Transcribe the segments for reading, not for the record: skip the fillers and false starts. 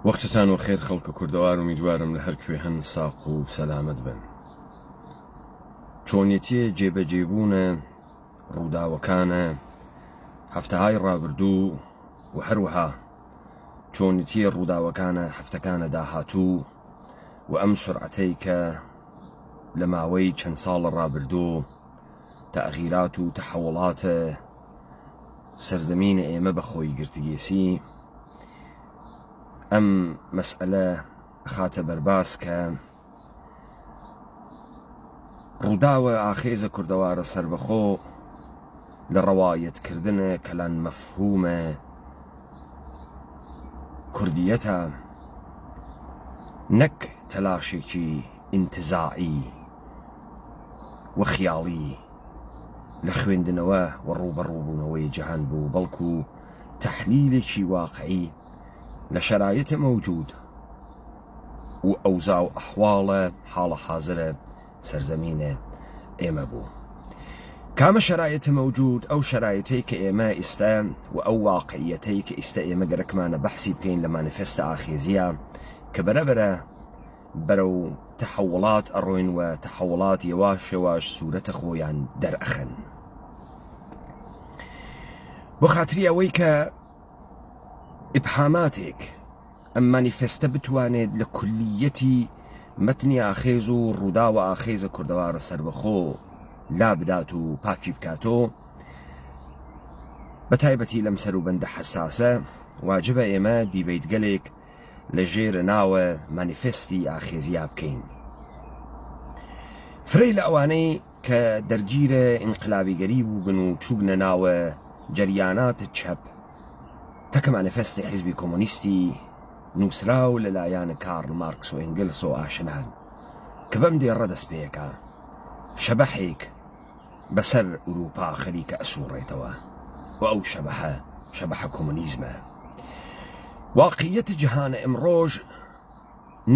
وەختتان و خێر خەڵکە کوردەوار و میدوارم لە هەرکوێ هەن ساق و سەلامەت بن. چۆنیەتیە جێبەجێبوونە ڕووداوەکانە هەفتەهای ڕابردوو و هەروەها چۆنیەتیە ڕووداوەکانە هەفتەکانە داهاتوو و ئەم سورعەتەی کە لە ماوەی چەند ساڵە ڕابردوو تەغییرات و تەحەوڵاتە سەرزەمینە ئێمە بەخۆی گرتگێسی ئەم مەسئلە خاتە بەرباس کە ڕووداوە ئاخێزە کوردەوارە سەربەخۆ لە ڕەوایەتکردنە کەلان مەفهومە کوردیەتە نەک تەلاشێکی ئینتزاعی و خیاڵی لە خوێندنەوە و ڕووبەڕووبوونەوەی جەهان بوو، بەڵکو تەحلیلێکی واقعی لە شەرایەتە مەوجود و ئەوزا و ئەحواڵە حاڵە حازرە سەرزەمینە ئێمە بوو. کامە شەرایەتە مەوجود؟ ئەو شەرایەتەی کە ئێمە ئێستا و ئەو واقعیەتەی کە ئێستا ئێمە گەرەکمانە بەحسی بکەین لە مانیفێستە ئاخێزیە کە بەرەبەرە بەرەو تەحەوڵات ئەڕۆین و تەحەوڵات یەواش یەواش سوورەتە خۆیان دەرئەخەن. بۆ خاتری ئەوەی کە ئیبهاماتێک ئەم مانیفێستە بتوانێت لە کولیەتی مەتنی ئاخێز و ڕووداوە ئاخێزە کوردەوارە سەربەخۆ لا بدات و پاکی بکاتۆ، بە تایبەتی لەم سەروبەندە حەساسە واجبە ئێمە دیبەیتگەلێک لە ژێرە ناوە مانیفێستی ئاخێزیا بکەین. فرەی لە ئەوانەی کە دەرگیرە ئینقلابیگەری بووبن و چوبنە ناوە جەریانات چەپ تەکە مانیفێستی حیزبی کۆمۆنیستی نووسراو لەلایەنە کارل مارکس و ئێنگلس و ئاشنان کە بەم دێڕە دەست پێیەکە شەبەحێک بەسەر ئوروپا خەریکە ئەسوڕێتەوە و ئەو شەبەحە کۆمۆنیزمە. واقعیەتی جیهانە ئەمڕۆژ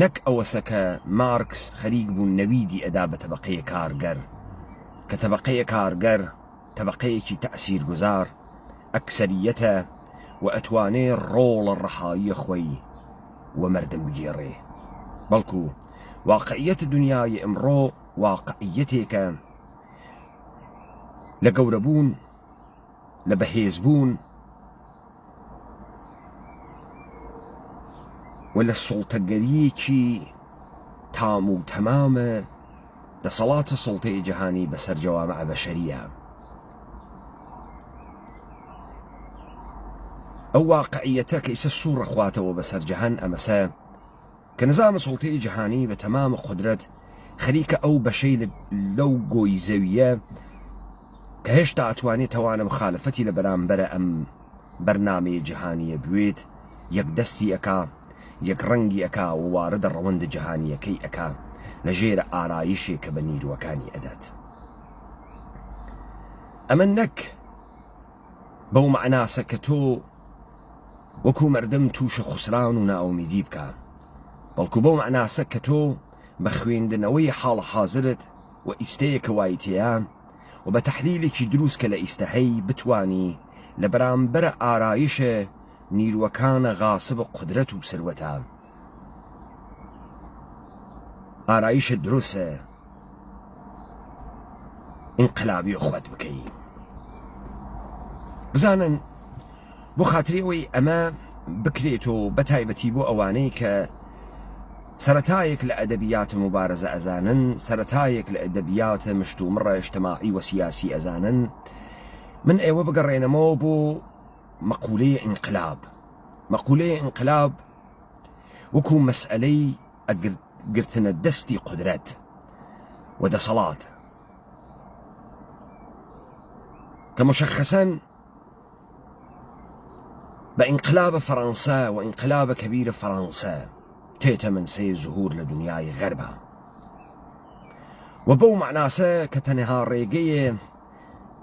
نەک ئەوەسە کە مارکس خەریک بوو نەویدی ئەدا بە تەبەقەیە کارگەر کە تەبەقەیە کارگەر تەبەقەیەکی تەئسیرگوزار ئەکسەریەتە و ئەتوانێ ڕۆڵە ڕەحاییە خۆی و مەردم بگێڕێ، بەڵکو واقعیەت دنیای ئەمڕۆ واقعیەتێکە لە گەورەبوون، لە بەهێزبوون و لە سوڵتەگەریەکی تام و تەمامە دەسەڵاتە سوڵتەی جەهانی بەسەر جەوامع بەشەریە. ئەو واقعیەتە کە ئیسە سوورە خواتەوە بەسەر جەهان ئەمەسە کە نظامە سوڵتەی جەهانی بە تەمامە قودرەت خەریکە ئەو بەشەی لەو گۆی زەویە کە هێشتا ئەتوانێت تەوانە مخالەفەتی لە بەرامبەرە ئەم بەرنامەیە جەهانیە بوێت یەک دەستی ئەکا، یەک ڕەنگی ئەکا و واردە ڕەوەندە جەهانیەکەی ئەکا لە ژێرە ئارایشێک کە بە نیروەکانی ئەدات. ئەمە نەک بەو معناسە کە تۆ وەکو مەردم تووشە خوسران و ناومیدی بکە، بەڵکو بەو معناسە کە تۆ بە خوێندنەوەی حاڵ حازرت و ئیستەیەکە وایتەیە و بە تەحلیلێکی دروست کە لە ئیستەهەی بتوانی لە بەرامبەرە ئارایشە نیروەکانە غاسب قودرەت و سروەتە ئارایشە دروستە ئینقلابی خۆت بکەی. بزانن بۆ خاتری ئەوەی ئەمە بکرێت و بەتایبەتی بۆ ئەوانەی کە سەرەتایەک لە ئەدەبیاتە مبارەزە ئەزانن، سەرەتایەک لە ئەدەبیاتە مشتومڕە ئیجتیماعی و سیاسی ئەزانن، من ئێوە بگەڕێنەمەوە بۆ مەقولەیە ئینقلاب. مەقولەیە ئینقلاب وەکو مەسئلەی گرتنە دەستی قودرەت و دەسەڵات کە مشخصەن بە ئینقلابە فەڕەنسا و ئینقلابە کەبیرە فەڕەنسا تێتە منسەی زوهور لە دنیای غەربە و بەو معناسە کە تەنها ڕێگەیە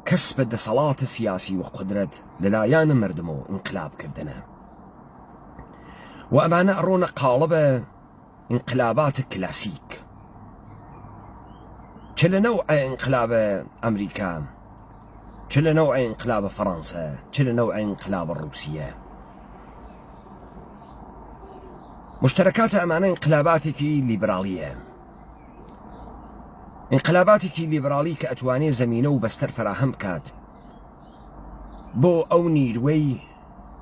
کەسب دەسەڵاتە سیاسی و قودرەت لەلایەنە مردمەوە ئینقلابکردنە و ئەمانە ئەڕۆنە قاڵبە ئینقلاباتە کلاسیک، چ لە نەوعە ئینقلابە ئەمریکا، چ لە نەوعە ئینقلابە فەڕەنسا، چ لە نەوعە ئینقلابە ڕووسیە. مشتركات ئەمانە انقلاباتێکی لیبرالیە، انقلاباتێکی لیبرالی کە ئەتوانێ زەمینە و بەستەر فراهەم بکات بۆ ئەو نیروەی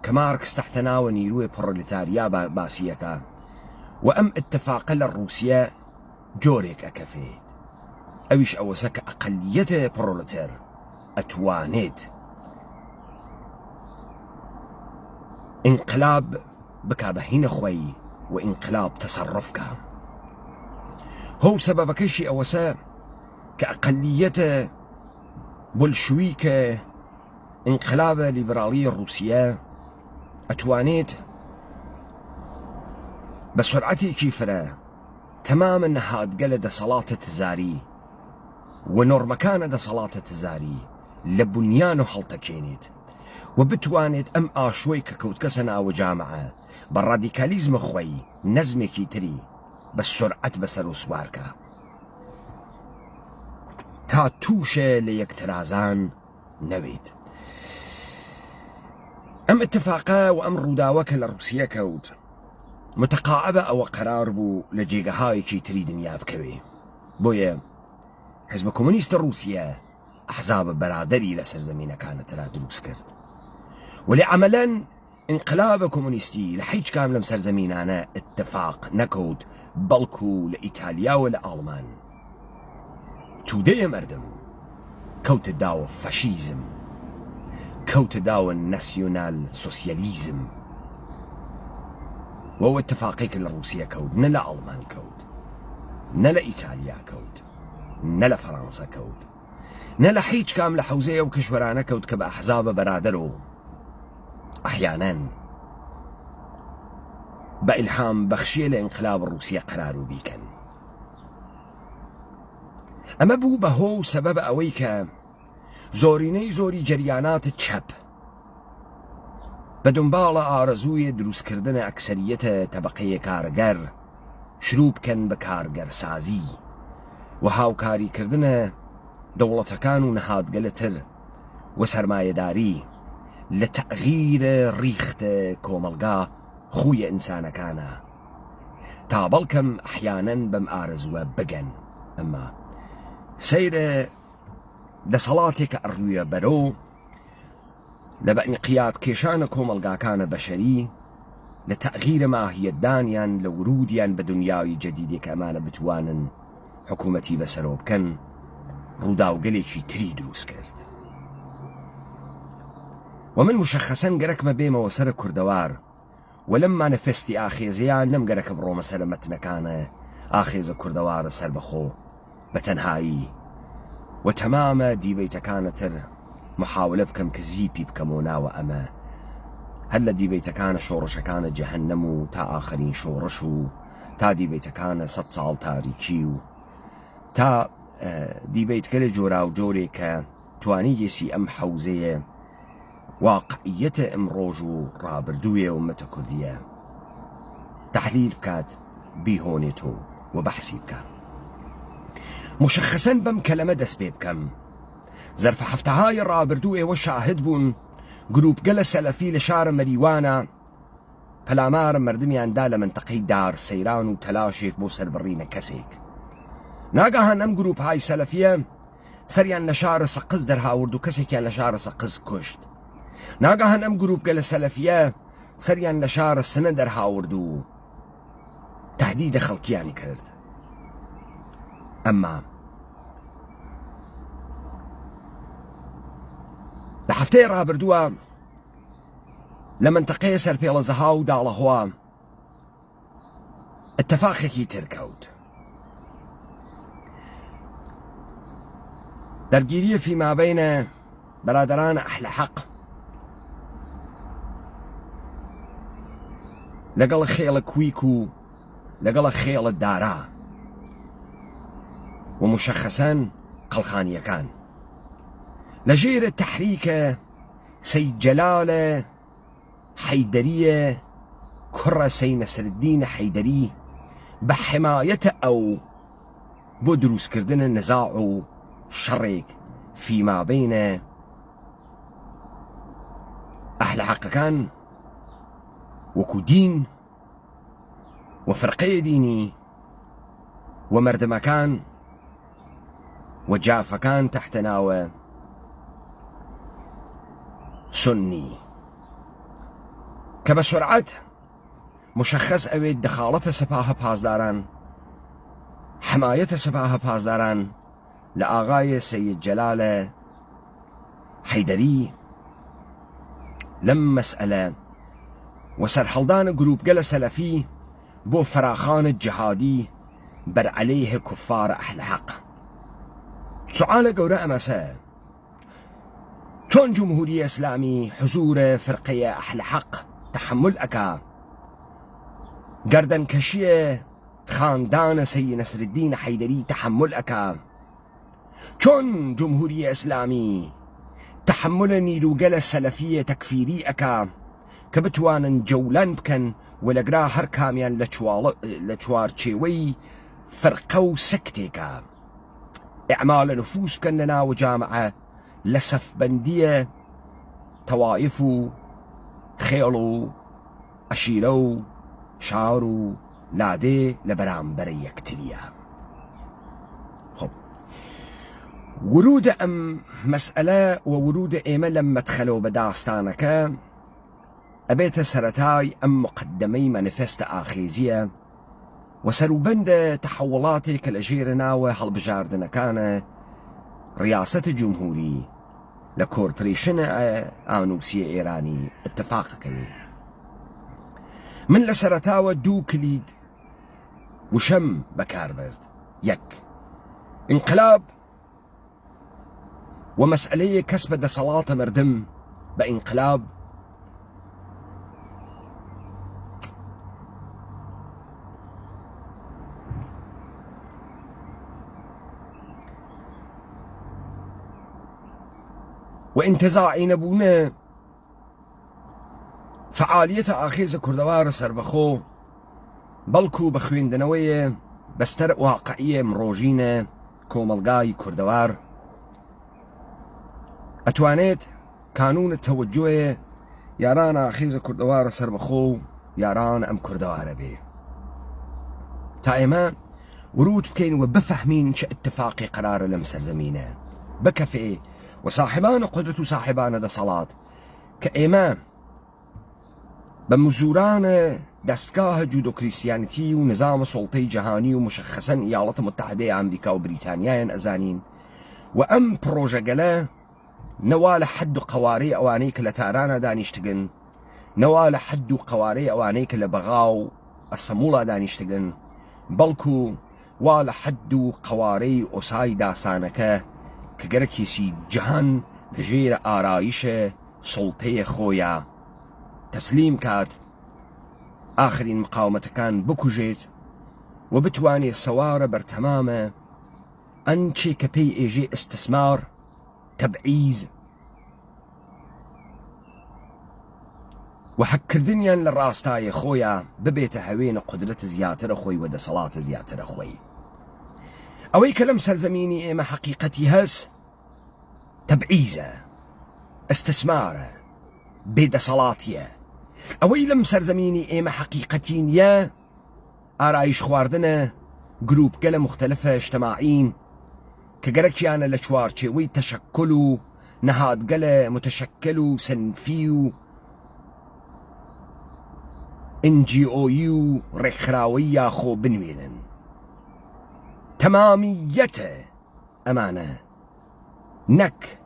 کە مارکس تحتە ناوە نیروی پرۆلێتاریا باسیەکە و ئەم اتفاقە لە ڕووسیا جۆرێک ئەکەفێت، ئەویش ئەوەسە کە ئەقەلیەتە پرۆلێتەر ئەتوانێت انقلاب بکا بەهینە خۆی و انقلاب تەسەڕفکە. هەو سەبەبەکەشی ئەوەسە کە ئەقەلیەتە بولشویکە انقلابە لیبرالی ڕووسیا ئەتوانێت بە سرعەتێکی فرە تەمامە نەهادگە لە دەسەڵاتە تزاری و نۆرمەکانە دەسەڵاتە تزاری لە بنیان و هەڵتەکێنێت و بتوانێت ئەم ئاشۆی کە کەوتکەسە ناوە جامعە بە ڕادیکالیزمە خۆی نەزمێکی تری بە سرعەت بەسەر و سوارکە تا تووشە لە یەکترازان نەوێت. ئەم اتفاقە و ئەم ڕووداوە کە لە ڕووسیا کەوت متقاعبە ئەوە قەرار بوو لە جێگەهایەکی تری دنیا بکەوێ. بۆیە حزب کۆمۆنیستە ڕووسیا ئەحزابە بەرادەری لە سەرزەمینەکانەتەرا دروست کرد، ولی عەمەلەن انقلابە کۆمۆنیستی لە هیچ کام لەم سەرزەمینانە اتفاق نەکەوت، بەڵکو لە ئیتالیا و لە ئاڵمان توودەیە مەردم کەوتە داوە فەشیزم، کەوتە داوە نەسیۆنال سۆسیالیزم. وەو اتفاقی کە لە ڕووسیا کەوت نە لە ئاڵمان کەوت، نە لە ئیتالیا کەوت، نە لە فەڕەنسا کەوت، نە لە هیچ کام لە حەوزەیە و کشوەرانە کەوت کە بە ئەحزابە بەرادەر و ئەحیانەن بە ئیلهام بەخشیە لە ئینقلاب ڕووسیا قەرار و بیکەن. ئەمە بوو بەهۆ سەبەب ئەوەی کە زۆرینەی زۆری جەریانات چەپ بە دنباڵە ئارەزووی دروستکردنە ئەکسەریەتە تەبەقەیە کارگەر شروع بکەن بە کارگەرسازی و هاوکاریکردنە دەوڵەتەکان و نەهادگەلەتر و سەرمایەداری لە تەغییرە ریختە کۆمەلگا خویە ئینسانەکانە تا بەڵکەم ئەحیانەن بەم ئارەزووە بگەن. ئەمما سەیرە دەسەڵاتێکە ئەڕوویە بەرەو لە بە ئینقیاد کێشانە کۆمەلگاکانە بەشەری لە تەغییرە ماهیەتدانیان لە ورودیان بە دنیاوی جەدیدێک ئەمانە بتوانن حکوومەتی بەسەرۆ بکەن، ڕووداوگەلێکی تری دروست کرد. ومن مشخصەن گەرەکمە بێمەوە سەر کوردەوار و لەم مانەفێستی ئاخێزیان نەم گەرەکە بڕۆمە سەر مەتنەکانە ئاخێزە کوردەوارە سەربەخۆ بە تەنهایی و تەمامە دیبەیتەکانەتر محاولە بکەم کە زیپی بکەمەوە ناوە ئەمە، هەر لە دیبەیتەکانە شۆڕشەکانە جەهەنەم و تا ئاخرین شۆڕش و تا دیبەیتەکانە 100 ساڵ تاریکی و تا دیبەیتکە لە جۆرا و جۆرێک کە توانیگەسی ئەم حەوزەیە واقعیەتە ئەمڕۆژ و ڕابردوویە ومەتە کوردیە تەحلیل بکات، بیهۆنێتەوە و بەحسی بکات. مشخصەن بەم کەلەمە دەست پێ بکەم زەرفە هەفتەهای ڕابردوو ئێوە شاهد بوون گروپگەلە سەلەفی لە شارە مەریوانە پەلامارە مردمیاندا لە منتەقەی دار سەیران و تەلاشێک بۆ سەربڕینە کەسێک. ناگەهان ئەم گروپهای سەلەفیە سەریان لە شارە سەقز دەرهاورد و کەسێکیان لە شارە سەقز کوشت. ناگەهان ئەم گروپگەلە سەلەفیە سەریان لە شارە سنە دەرهاورد و تهدیدە خەڵکیان کرد. ئەمما لە هەفتەیە ڕابردووە لە منتەقەیە سەرپێڵەزەها و داڵەهوا اتفاقێکی تر کەوت. دەرگیریە فیمابەینە بەرادەرانە ئەحلە حەق لەگەڵ خێڵە کویک و لەگەڵە خێڵە دارا و مشخصەن قەڵخانیەکان لە ژێرە تەحریکە سەید جەلالە حەیدەریە کوڕە سەید نەسرالدینە حەیدەری بە حمایەتە ئەو بۆ دروستکردنە نزاع و شەڕێک فیمابەینە ئەحلە حەقەکان وەکو دین وفرقية ديني ومردمكان وجافكان تحت ناوى سني كبسرعة مشخص أويد دخالة سپاه پازداران حماية سپاه پازداران لآغاية سيد جلال حيدري لم مسألة وسرحلدان جروب قل سلفي بو فراخان الجهادي بر عليه كفار أهل حق. سؤال قوراء مساء شون جمهورية إسلامي حضور فرقية أهل حق تحمل أكا قردن كشية خاندان سي نصر الدين حيدري تحمل أكا شون جمهورية إسلامي تحمل نيروغل السلفية تكفيري أكا كبتوان جولان بكن ولقرا هر كاميان لچوار چيوي فرقو سكتيكا اعمال نفوس بكن لنا وجامعة لسف بندية توائفو خيلو أشيرو شارو لادي لبرامبري يكتليا. خب ورود أم مسألة وورود إيما لما دخلوا بداستانك أبيت سرتاي أم مقدمي مانيفست آخيزية وسروبند تحولاتي كالأجيرنا وهالبجاردنا كان رئاسة الجمهوري لكوربريشن آنوسية إيراني اتفاق كوي من لسرتاوى دو كليد وشم بكاربرد يك انقلاب ومسألة كسب دا صلاة مردم بانقلاب وانتزاعي نبونا فعالية آخيز كردوار سربخو بلكو بخوين دنوية بستر واقعية مروجينة كوملغاي كردوار أتوانيت قانون التوجه ياران آخيز كردوار سربخو ياران أم كردوار بي تايما ورود بكين وبفهمين ش اتفاقي قرار لمسر زمينه بكفي وصاحبان قدرة صاحبان دا صلاة كإيمان بمزوران دستگاه جودو كريستيانيتي ونظام سلطي جهاني ومشخصا إيالات متحدة أمريكا وبريطانيا أزانين وأم بروجة نوال حد قواري أوانيك لتارانا دانيشتغن نوال حد قواري أوانيك لبغاو الصمولة دانيشتغن بلكو وال حد قواري أساي داسانك كجركيسي جهان بجير آرايش سلطي خويا تسليم كات آخرين مقاومة كان بكوجيت وبتواني السوارة برتمامة أنشي كبي إيجي استثمار تبعيز وحكر دنيا للراستاي خويا ببيت هوين قدرة زياتر خوي ودا صلاة زياتر خوي أوي كلام سرزميني إيما حقيقتي هس تبعيزة استثمار بيد صلاتيا أوي لم سرزميني إيما حقيقتين يا آرايش خواردنا جروب قلة مختلفة اجتماعين كجركيانا لشوار شوي تشكلوا نهاد قلة متشكلوا سنفيو NGOU رخراوية خو بنوينن تماميته أمانة نك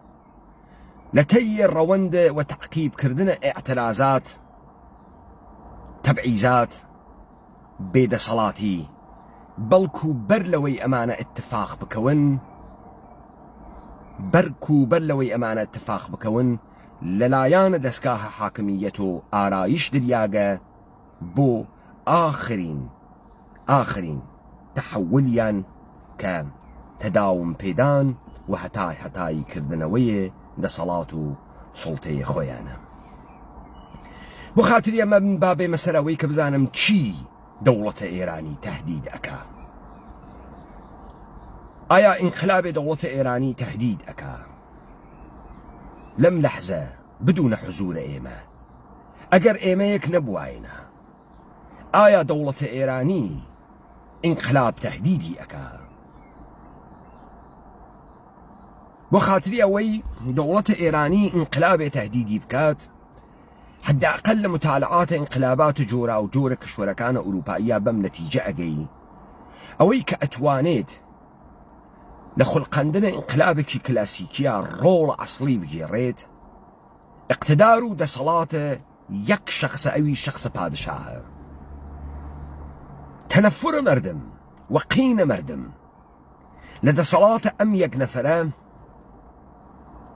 لتي الروند وتعقيب كردنا اعتراضات تبعيزات بيد صلاتي بلكو برلوي أمانة اتفاق بكون اتفاق بكون للايان دسكاه حاكميته آرايش درياغا بو آخرين تحوليا كام تداوم بيدان وحتاي كردنوية دا صلاة سلطي خويانا بخاطر يما من باب مسراوي كبزانم تشي دولة إيراني تهديد أكا آيا انقلاب دولة إيراني تهديد أكا لم لحظة بدون حضور إيما أجر إيما يك نبواينا آیا دولت ایرانی انقلاب تهدیدی اکا بۆ خاتری ئەوەی دەوڵەتە ئێرانی انقلابێ تهدیدی بکات حداقل لە متالعاتە انقلابات جۆرا و جۆرە کشوەرەکانە ئوروپاییە بەم نەتیجە ئەگەی ئەوەی کە ئەتوانێت لە خوڵقاندنە انقلابێکی کلاسیکیە ڕۆڵە ئەسڵی بگێڕێت اقتدار و دەسەڵاتە یەک شخصە ئەوی شخصە پادشاهە تەنەفورە مردم وەقینە مردم لە دەسەڵاتە ئەم یەک نەفەرە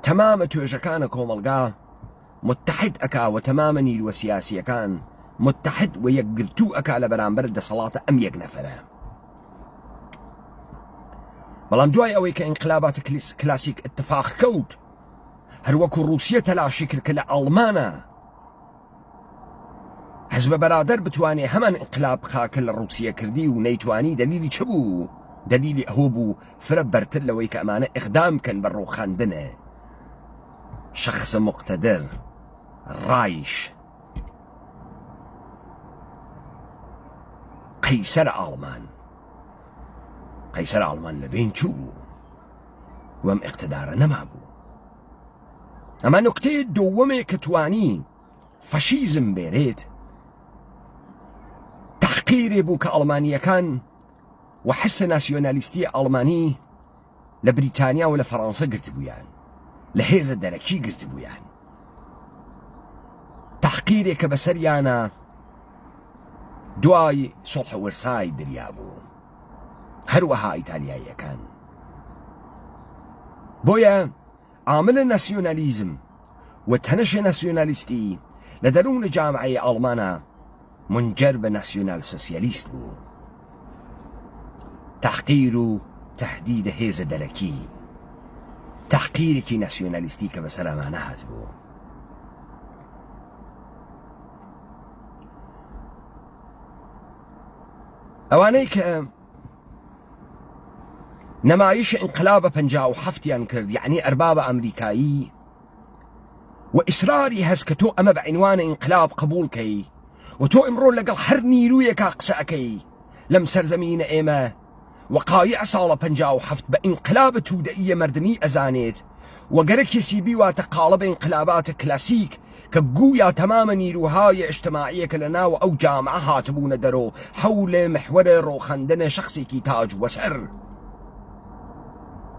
تەمامە توێژەکانە کۆمەڵگا متحد ئەکا و تەمامە نیروە سیاسیەکان متحد و یەکگرتوو ئەکا لە بەرامبەر دەسەڵاتە ئەم یەک نەفەرە بەڵام دوای ئەوەی کە ئینقلاباتە کلاسیک اتفاق کەوت هەروەکو رووسیە تەلاشی کرد کە لە ئەڵمانە حزب بەرادەر بتوانێ هەمان ئینقلاب بخاکە لە رووسیە کردی و نەیتوانی دلیلی چ بوو؟ دلیلی ئەوە بوو فرە بەرتر لەوەی کە ئەمانە ئیقدام بکەن بە ڕووخاندنە شخص مقتدر ڕایش قەیسەر ئاڵمان لە بین چوو وەم ئیقتدارە نەما بوو ئەمە نوکتەیە دووەمێ کە توانی فەشیزم بێرێت تحقیرێ بوو کە ئەڵمانیەکان و حسە ناسیۆنالیستی ئەڵمانی لە بریتانیا و لە فەڕەنسا گرتبوویان لە هێزە دەرەکی گرتبوویان تحقیرێک کە بەسەریانە دوای سۆڵحە وەرسای دریا بوو هەروەها ئیتالیاییەکان بۆیە عاملە ناسیۆنالیزم و تەنەشە ناسیۆنالیستی لە دەروونە جامعەی ئەڵمانە منجەر بە ناسیۆنال سۆسیالیست بوو تحقیر و تهدید هێزە دەرەکی تحقیرێکی ناسیۆنالیستی کە بەسەر ئەمانە هات بوو ئەوانەی کە نەمایش ئینقلابە 57یان کرد یعنی ئەربابە ئەمریکایی و ئیسراری هەست کە تۆ ئەمە بە عنوانە ئینقلاب قبول کەی و تۆ ئەمڕۆ لەگەڵ هەر نیرویەکە قسە ئەکەی لەم سەرزەمینە ئێمە وەقایع ساڵە 57 بە ئینقلابە تودەئیە مردمی ئەزانێت وەگەرە کێسی بیواتە قاڵە بە ئینقلاباتە کلاسیک کە گویا تەمامە نیروهای ئیجتماعیەکە لە ناو ئەو جامعە هاتبوونە دەرۆ حەولێ محورە ڕۆخەندنە شخصێکی تاج وەسەر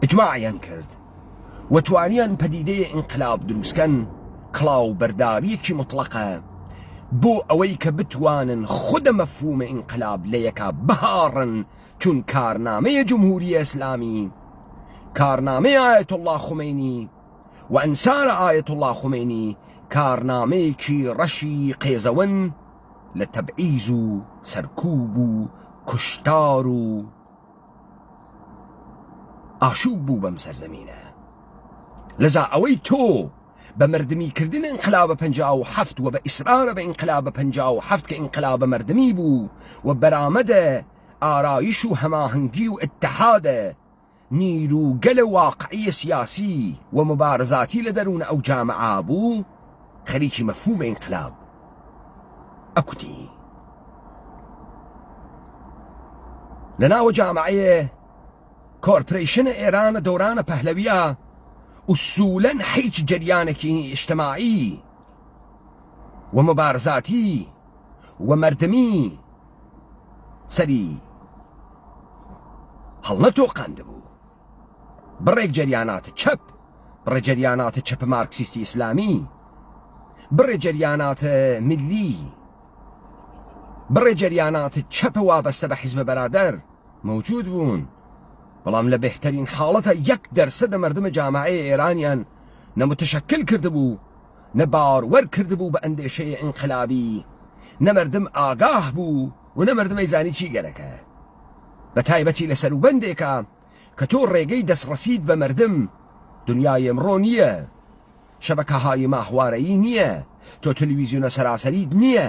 ئجماعیان کرد و توانیان پەدیدەیە ئینقلاب دروستکەن کڵاو بەرداریەکی مطلقە بۆ ئەوەی کە بتوانن خودە مەفهومە ئینقلاب لە یەکا بهاڕن چون کارنامەیە جمهوری ئیسلامی کارنامەی ئایەت الله خومینی و ئەنسارە ئایەت الله خومینی کارنامەیەکی ڕەشی قێزەون لە تەبعیز و سەرکوب و کوشتار و ئاشوب بوو بەم سەرزەمینە لەذا ئەوەی تۆ بە مردمیکردن ئینقلابە 57 و بە ئیسرارە بە ئینقلابە 57 کە ئینقلابە مردمی بوو و بەرامەدە ئارایش و هەماهەنگی و ئتحادە نیروگەلە واقعی سیاسی و مبارزاتی لە دەروون ئەو جامعە بوو خەریکی مەفهومە ئینقلاب ئەکوتی لەناوە جامعەیە کۆرپۆرێشنە ئێرانە دەورانە پەهلەویە ئوسوولەن هیچ جەریانێکی ئیجتماعی و مبارزاتی و مردمی سەری هەڵنەتۆقاند بوو بڕێک جەریاناتە چەپ بڕێ جەریاناتە چەپە مارکسیستی ئیسلامی بڕێ جەریاناتە ملی بڕێ جەریاناتە چەپە وابەستە بە حیزبە بەرادەر مەوجود بوون بەڵام لە بهترین حاڵەتە 1% مردمە جامعەیە ئێرانیان نەمتشەکل کردبوو نەباڕوەر کردبوو بە ئەندێشەیە ئینقلابی نەمردم ئاگاه بوو و نەمردمەی زانی چی گەرەکە بە تایبەتی لە سەروبەندێکە کە تۆ ڕێگەی دەستڕەسید بە مردم دنیای ئەمڕۆ نییە شەبەکەهای ماهوارەیی نییە تۆ تەلەڤیزیۆنە سەراسەریت نییە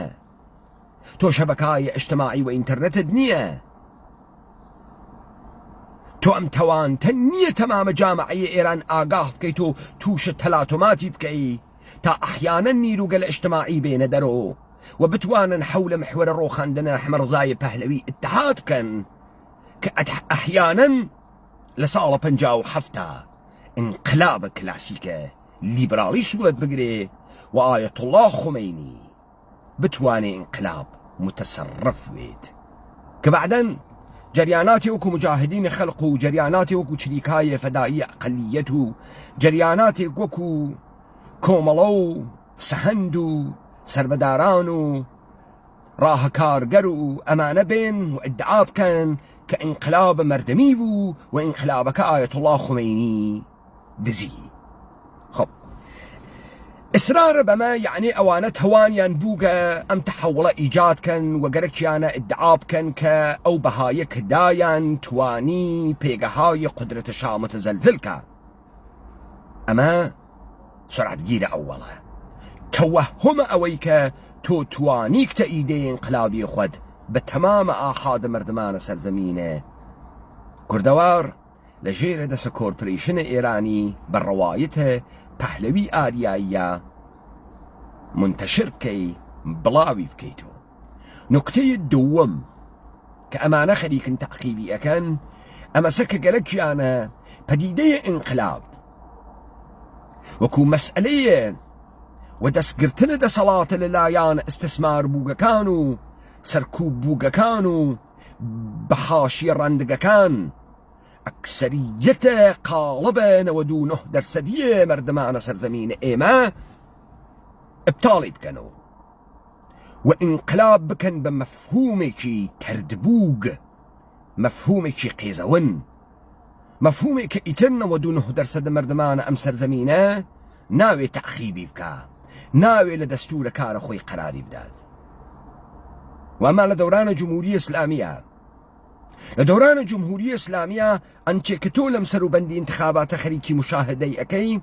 تۆ شەبەکەهای ئیجتماعی و ئینتەرنێتت نییە تۆ ئەم تەوانتە نییە تەمامە جامعەیە ئێران ئاگاه بکەیت و تووشە تەلاتۆماتی بکەی تا ئەحیانە نیروگە لە ئیجتماعی بێنە دەرۆ وبتوانن حول محور روخاندنا حمرزاي بهلوي اتحاد كان أحيانا لسالة بنجاو حفتا انقلاب كلاسيكة ليبرالي صورة بقري وآية الله خميني بتواني انقلاب متصرف ويد كبعدن جرياناتي وكو مجاهدين خلقوا جرياناتي وكو شريكاية فدائية أقليته جرياناتي وكو كوملو سهندو سربدارانو راه كارقرو أمانة بين وإدعاب كان كإنقلاب مردميفو وإنقلاب كآية الله خميني دزي خب إصرار بما يعني أوانت هوانيان بوغا أم تحول إيجاد كان وقركيانا إدعاب كان كأو بهايك دايان تواني بيغهاي قدرة شام متزلزلكا أما سرعة جيرة أولا توهم أويك تو توانيك تأيدي انقلابي خود بتمام آحاد مردمان سرزمينه كردوار لجيرة دس كوربريشن إيراني بالروايته پهلوی آریایی منتشر بكي بلاوي بكيتو نكتي الدوم كأمانة خليك تعقيبي أكن أما سكك لك أنا بديدية انقلاب وكو مسألية ودس قرتنا دا صلاة للايان استثمار بوغا كانو سركوب بوغا كانو بحاشي رندقا كان أكثرية قالبا نودونه درسدية مردمان سرزمين إيما ابطالي بكنو وإنقلاب بكن بمفهومك تردبوغ مفهومك قيزون مفهومك إتن ودونه درسد مردمان أم سرزمينه ناوي تعخيبي بكا ناوي لدستور كار خوي قراري بداد وأما لدوران جمهورية إسلامية لدوران جمهورية إسلامية أنت كتولم سروبندي انتخابات خريكي مشاهدي أكي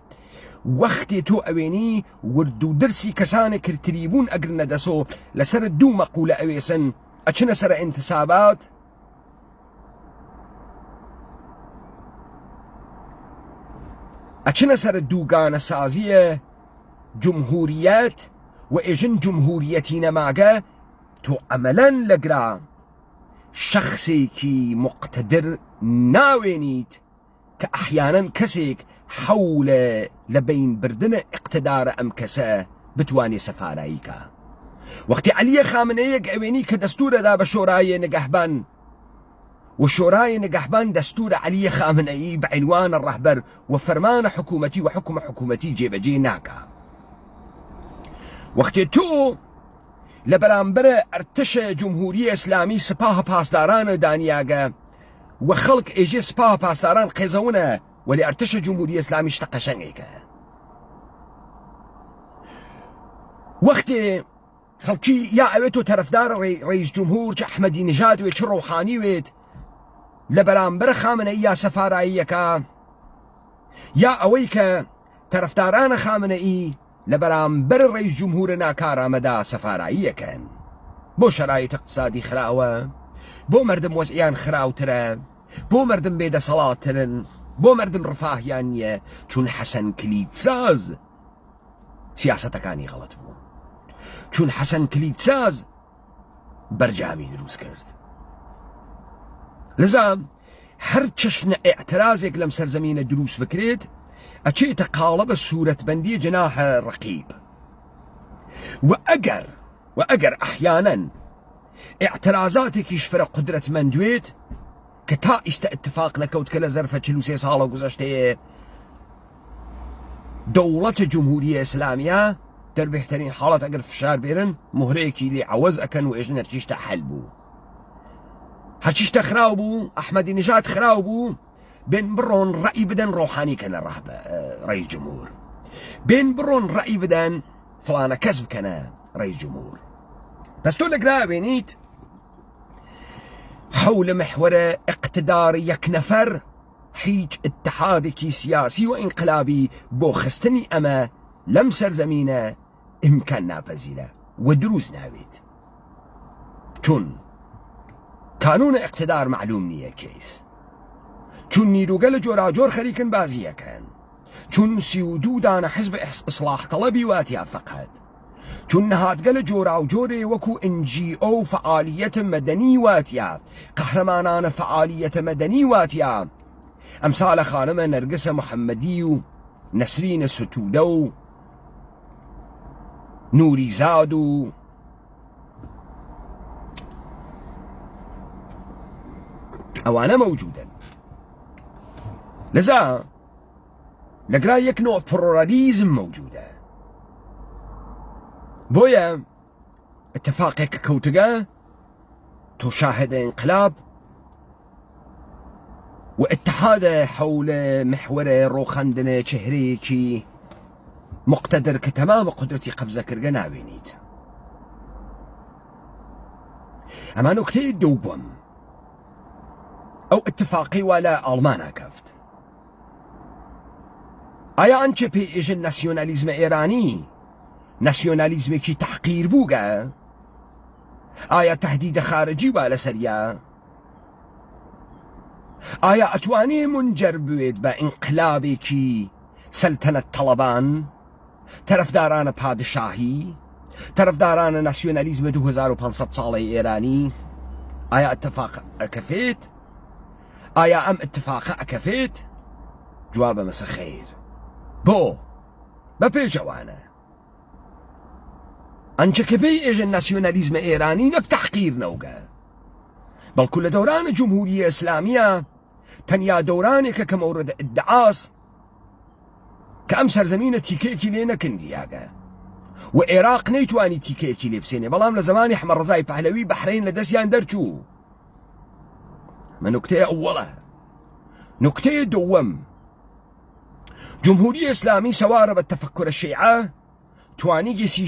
وقتی تو اوینی وردو درسی کسان کرتریبون اگر ندسو لسر دو مقوله اویسن اچنه سر انتصابات اچنه سر دوگان سازی جمهوریت و اجن جمهوریتی نماگه تو عملا لگرا شخصی کی مقتدر ناوینید که احیانا کسیک حول لبين بردن اقتدار ام كسا بتواني سفاريكا وقت علي خامنئي اويني كدستور دا بشوراي نقهبان وشوراي نقهبان دستور علي خامنئي بعنوان الرهبر وفرمان حكومتي وحكم حكومتي جيبجي ناكا وقت تو لبرامبر ارتش جمهورية اسلامي سپاه پاسداران دانياغا وخلق ايجي سپاه پاسداران قيزونه ولي ارتش جمهورية اسلامي اشتق شنقيكا وقتي خلقي يا اويتو طرفدار رئيس جمهور احمدي نژاد ويتش روحاني ويت لبرامبر خامنئي يا سفاريكا يا اويكا طرفداران خامنئي لبرامبر رئيس جمهور ناكارا مدى سفاريكا بو شرايط اقتصادي خراوة بو مردم وزعيان خراوترا بو مردم بيدا صلاترن بو مردم رفاهيانية چون حسن كليتساز سياستكاني غلط بو چون حسن كليتساز برجامي دروس كرد لذا هر چشن اعتراضك لم سرزمين دروس بكريت اچي تقالب صورة بندي جناح رقيب وأجر احيانا اعتراضاتك يشفر قدرة من دويت كتا اتفاق نكوت كلا زرفة 43 سالة گذشته دولة جمهورية اسلامية در بهترين حالات اگر فشار بيرن مهريكي لي عوز اكن واجن هرچيش تحل بو هرچيش تخراو بو احمدي نژاد خراو بو بين برون رأي بدن روحاني كان الرهبة رئيس جمهور بين برون رأي بدن فلانا كسب كان رئيس جمهور بس تقول لك لا بينيت حول محور اقتدار يك نفر حيج اتحادك سياسي وانقلابي بوخستني اما لم سرزمينه امكان ناپذيره ودروس ناويت چون قانون اقتدار معلوم نيه كيس چون نيروگل جوراجور خريكن بازيه كان چون 32 دانه حزب اصلاح طلبي واتيا فقط چون نهادگەلە جۆرا و جۆرێ وەکو NGO فعالیەتە مەدەنی واتیە قەهرەمانانە فعالیەتە مەدەنی واتیە ئەمسالە خانمە نەرگسە محەممەدی و نەسرینە ستوودە و نوری زاد و ئەوانە مەوجودن لذا لەگرا یەک نوع پلۆرالیزم مەوجودە بۆیە اتفاقێک کەوتگە تۆ شاهد انقلاب واتحاد حول محور ڕۆخاندنە چهرەیەکی مقتدر کە تەمام قدرەتی قەبزەکردگە ناوێنیت ئەمە نوکتەی دووەم ئەو اتفاقی وا لە ئاڵمانە کەفت ئایا ئەنچە پێی ئێژن ناسیۆنالیزمە ئێرانی ناسیۆنالیزمێکی تحقیر بووگە ئایا تهدیدە خارجی وا لەسەریە ئایا ئەتوانێ منجەر بوێت بە ئینقلابێکی سەلتەنەت تەڵەبان تەرەفدارانە پادشاهی تەرەفدارانە ناسیۆنالیزمە 2500 ساڵەی ئێرانی ئایا اتفاق ئەکەفێت ئایا ئەم اتفاقە ئەکەفێت جوابە مەسە خەیر بۆ بە پێچەوانە ئەنچە کە پێی ئێژن ناسیۆنالیزمە ئێرانی نەک تەحقیر نەوگە بەڵکو لە دەورانە جمهوریە ئیسلامیە تەنیا دەورانێکە کە مەورد ئیدعاس کە ئەم سەرزەمینە تیکەیەکی لێ نەکردیاگە و عێراق نەیتوانی تیکەیەکی لێ بسێنێ بەڵام لە زمانی حەمە ڕەزای پەهلەوی بەحرین لە دەستیان دەرچوو مە نوکتەیە ئەووەڵە نوکتەیە دووەم جمهوریە ئیسلامی سەوارە بە تەفەکورە شیعە توانی گەسی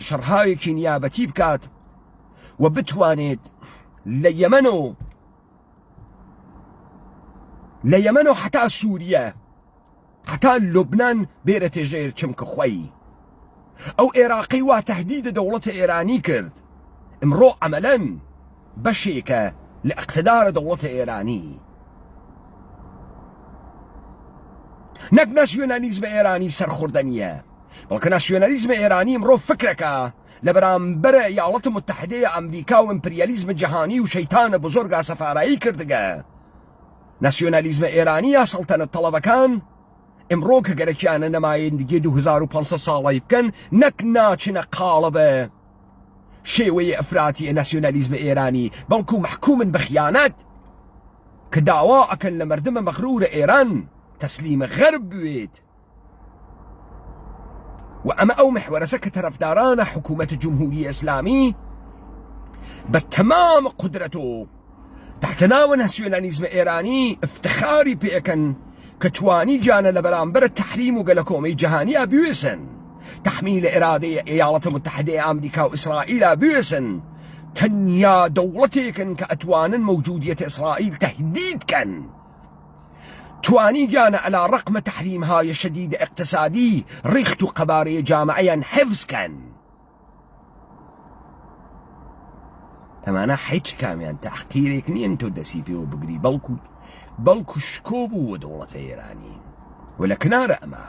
شەڕهاوێکی نیابەتی بکات و بتوانێت لە یەمەن و حتا سووریە حتا لوبنان بێرە تێژێر چمکە خۆی ئەو عێراقی وا تهدیدە دەوڵەتە ئێرانی کرد ئمڕۆ عەمەلەن بەشێکە لە ئیقتیدارە دەوڵەتە ئێرانی نەک ناسیۆنالیزمە ئێرانی سەرخوردە نییە بەڵکە ناسیۆنالیزمە ئێرانی ئمڕۆ فکرەکە لە بەرامبەرە یاڵەتە متحدەیە ئەمریکا و ئیمپریالیزمە جەهانی و شەیتانە بزۆرگا سەفارایی کردگە ناسیۆنالیزمە ئێرانی یا سەڵتەنەت تەڵەبەکان ئمڕۆ کە گەرەکیانە نەمایەندگی 2500 ساڵی بکەن نەک ناچنە قاڵە بە شێوەیە ئەفراتی ناسیۆنالیزمە ئێرانی بەڵکو محکومن بە خیانەت کە داوا ئەکەن لە مەردمە مەغرورە ئێران تەسلیمە غەرب بوێت و ئەمە ئەو محوەرەسە کە تەرەفدارانە حکوومەت جمهوری ئیسلامی بە تەمام قدرەت و تحتناوە ناسیۆنالیزمە ئێرانی افتخاری پێەکەن کە توانی گیانە لە بەرامبەرە تەحریم و گەلە کۆمەی جەهانیە بوێسن تەحمیلە ئێرادەیە ئیاڵەتە متحدەیە ئەمریکا و ئیسرائیلە بوێسن تەنیا دەوڵەتێکن کە ئەتوانن مەوجودیەتە ئیسرائیل تەهدیدکەن توانی گیانە ئەلا ڕقمە تەحریمهای شەدید اقتصادی ڕیخت و قەبارەیە جامعەیان حفظکەن ئەمانە هیچ کامیان تەحقیرێک نیەن تۆ دەسی پێوە بگری بەڵکو شکۆ بوو دەوڵەتە ئێرانی و لە کنارە ئەمە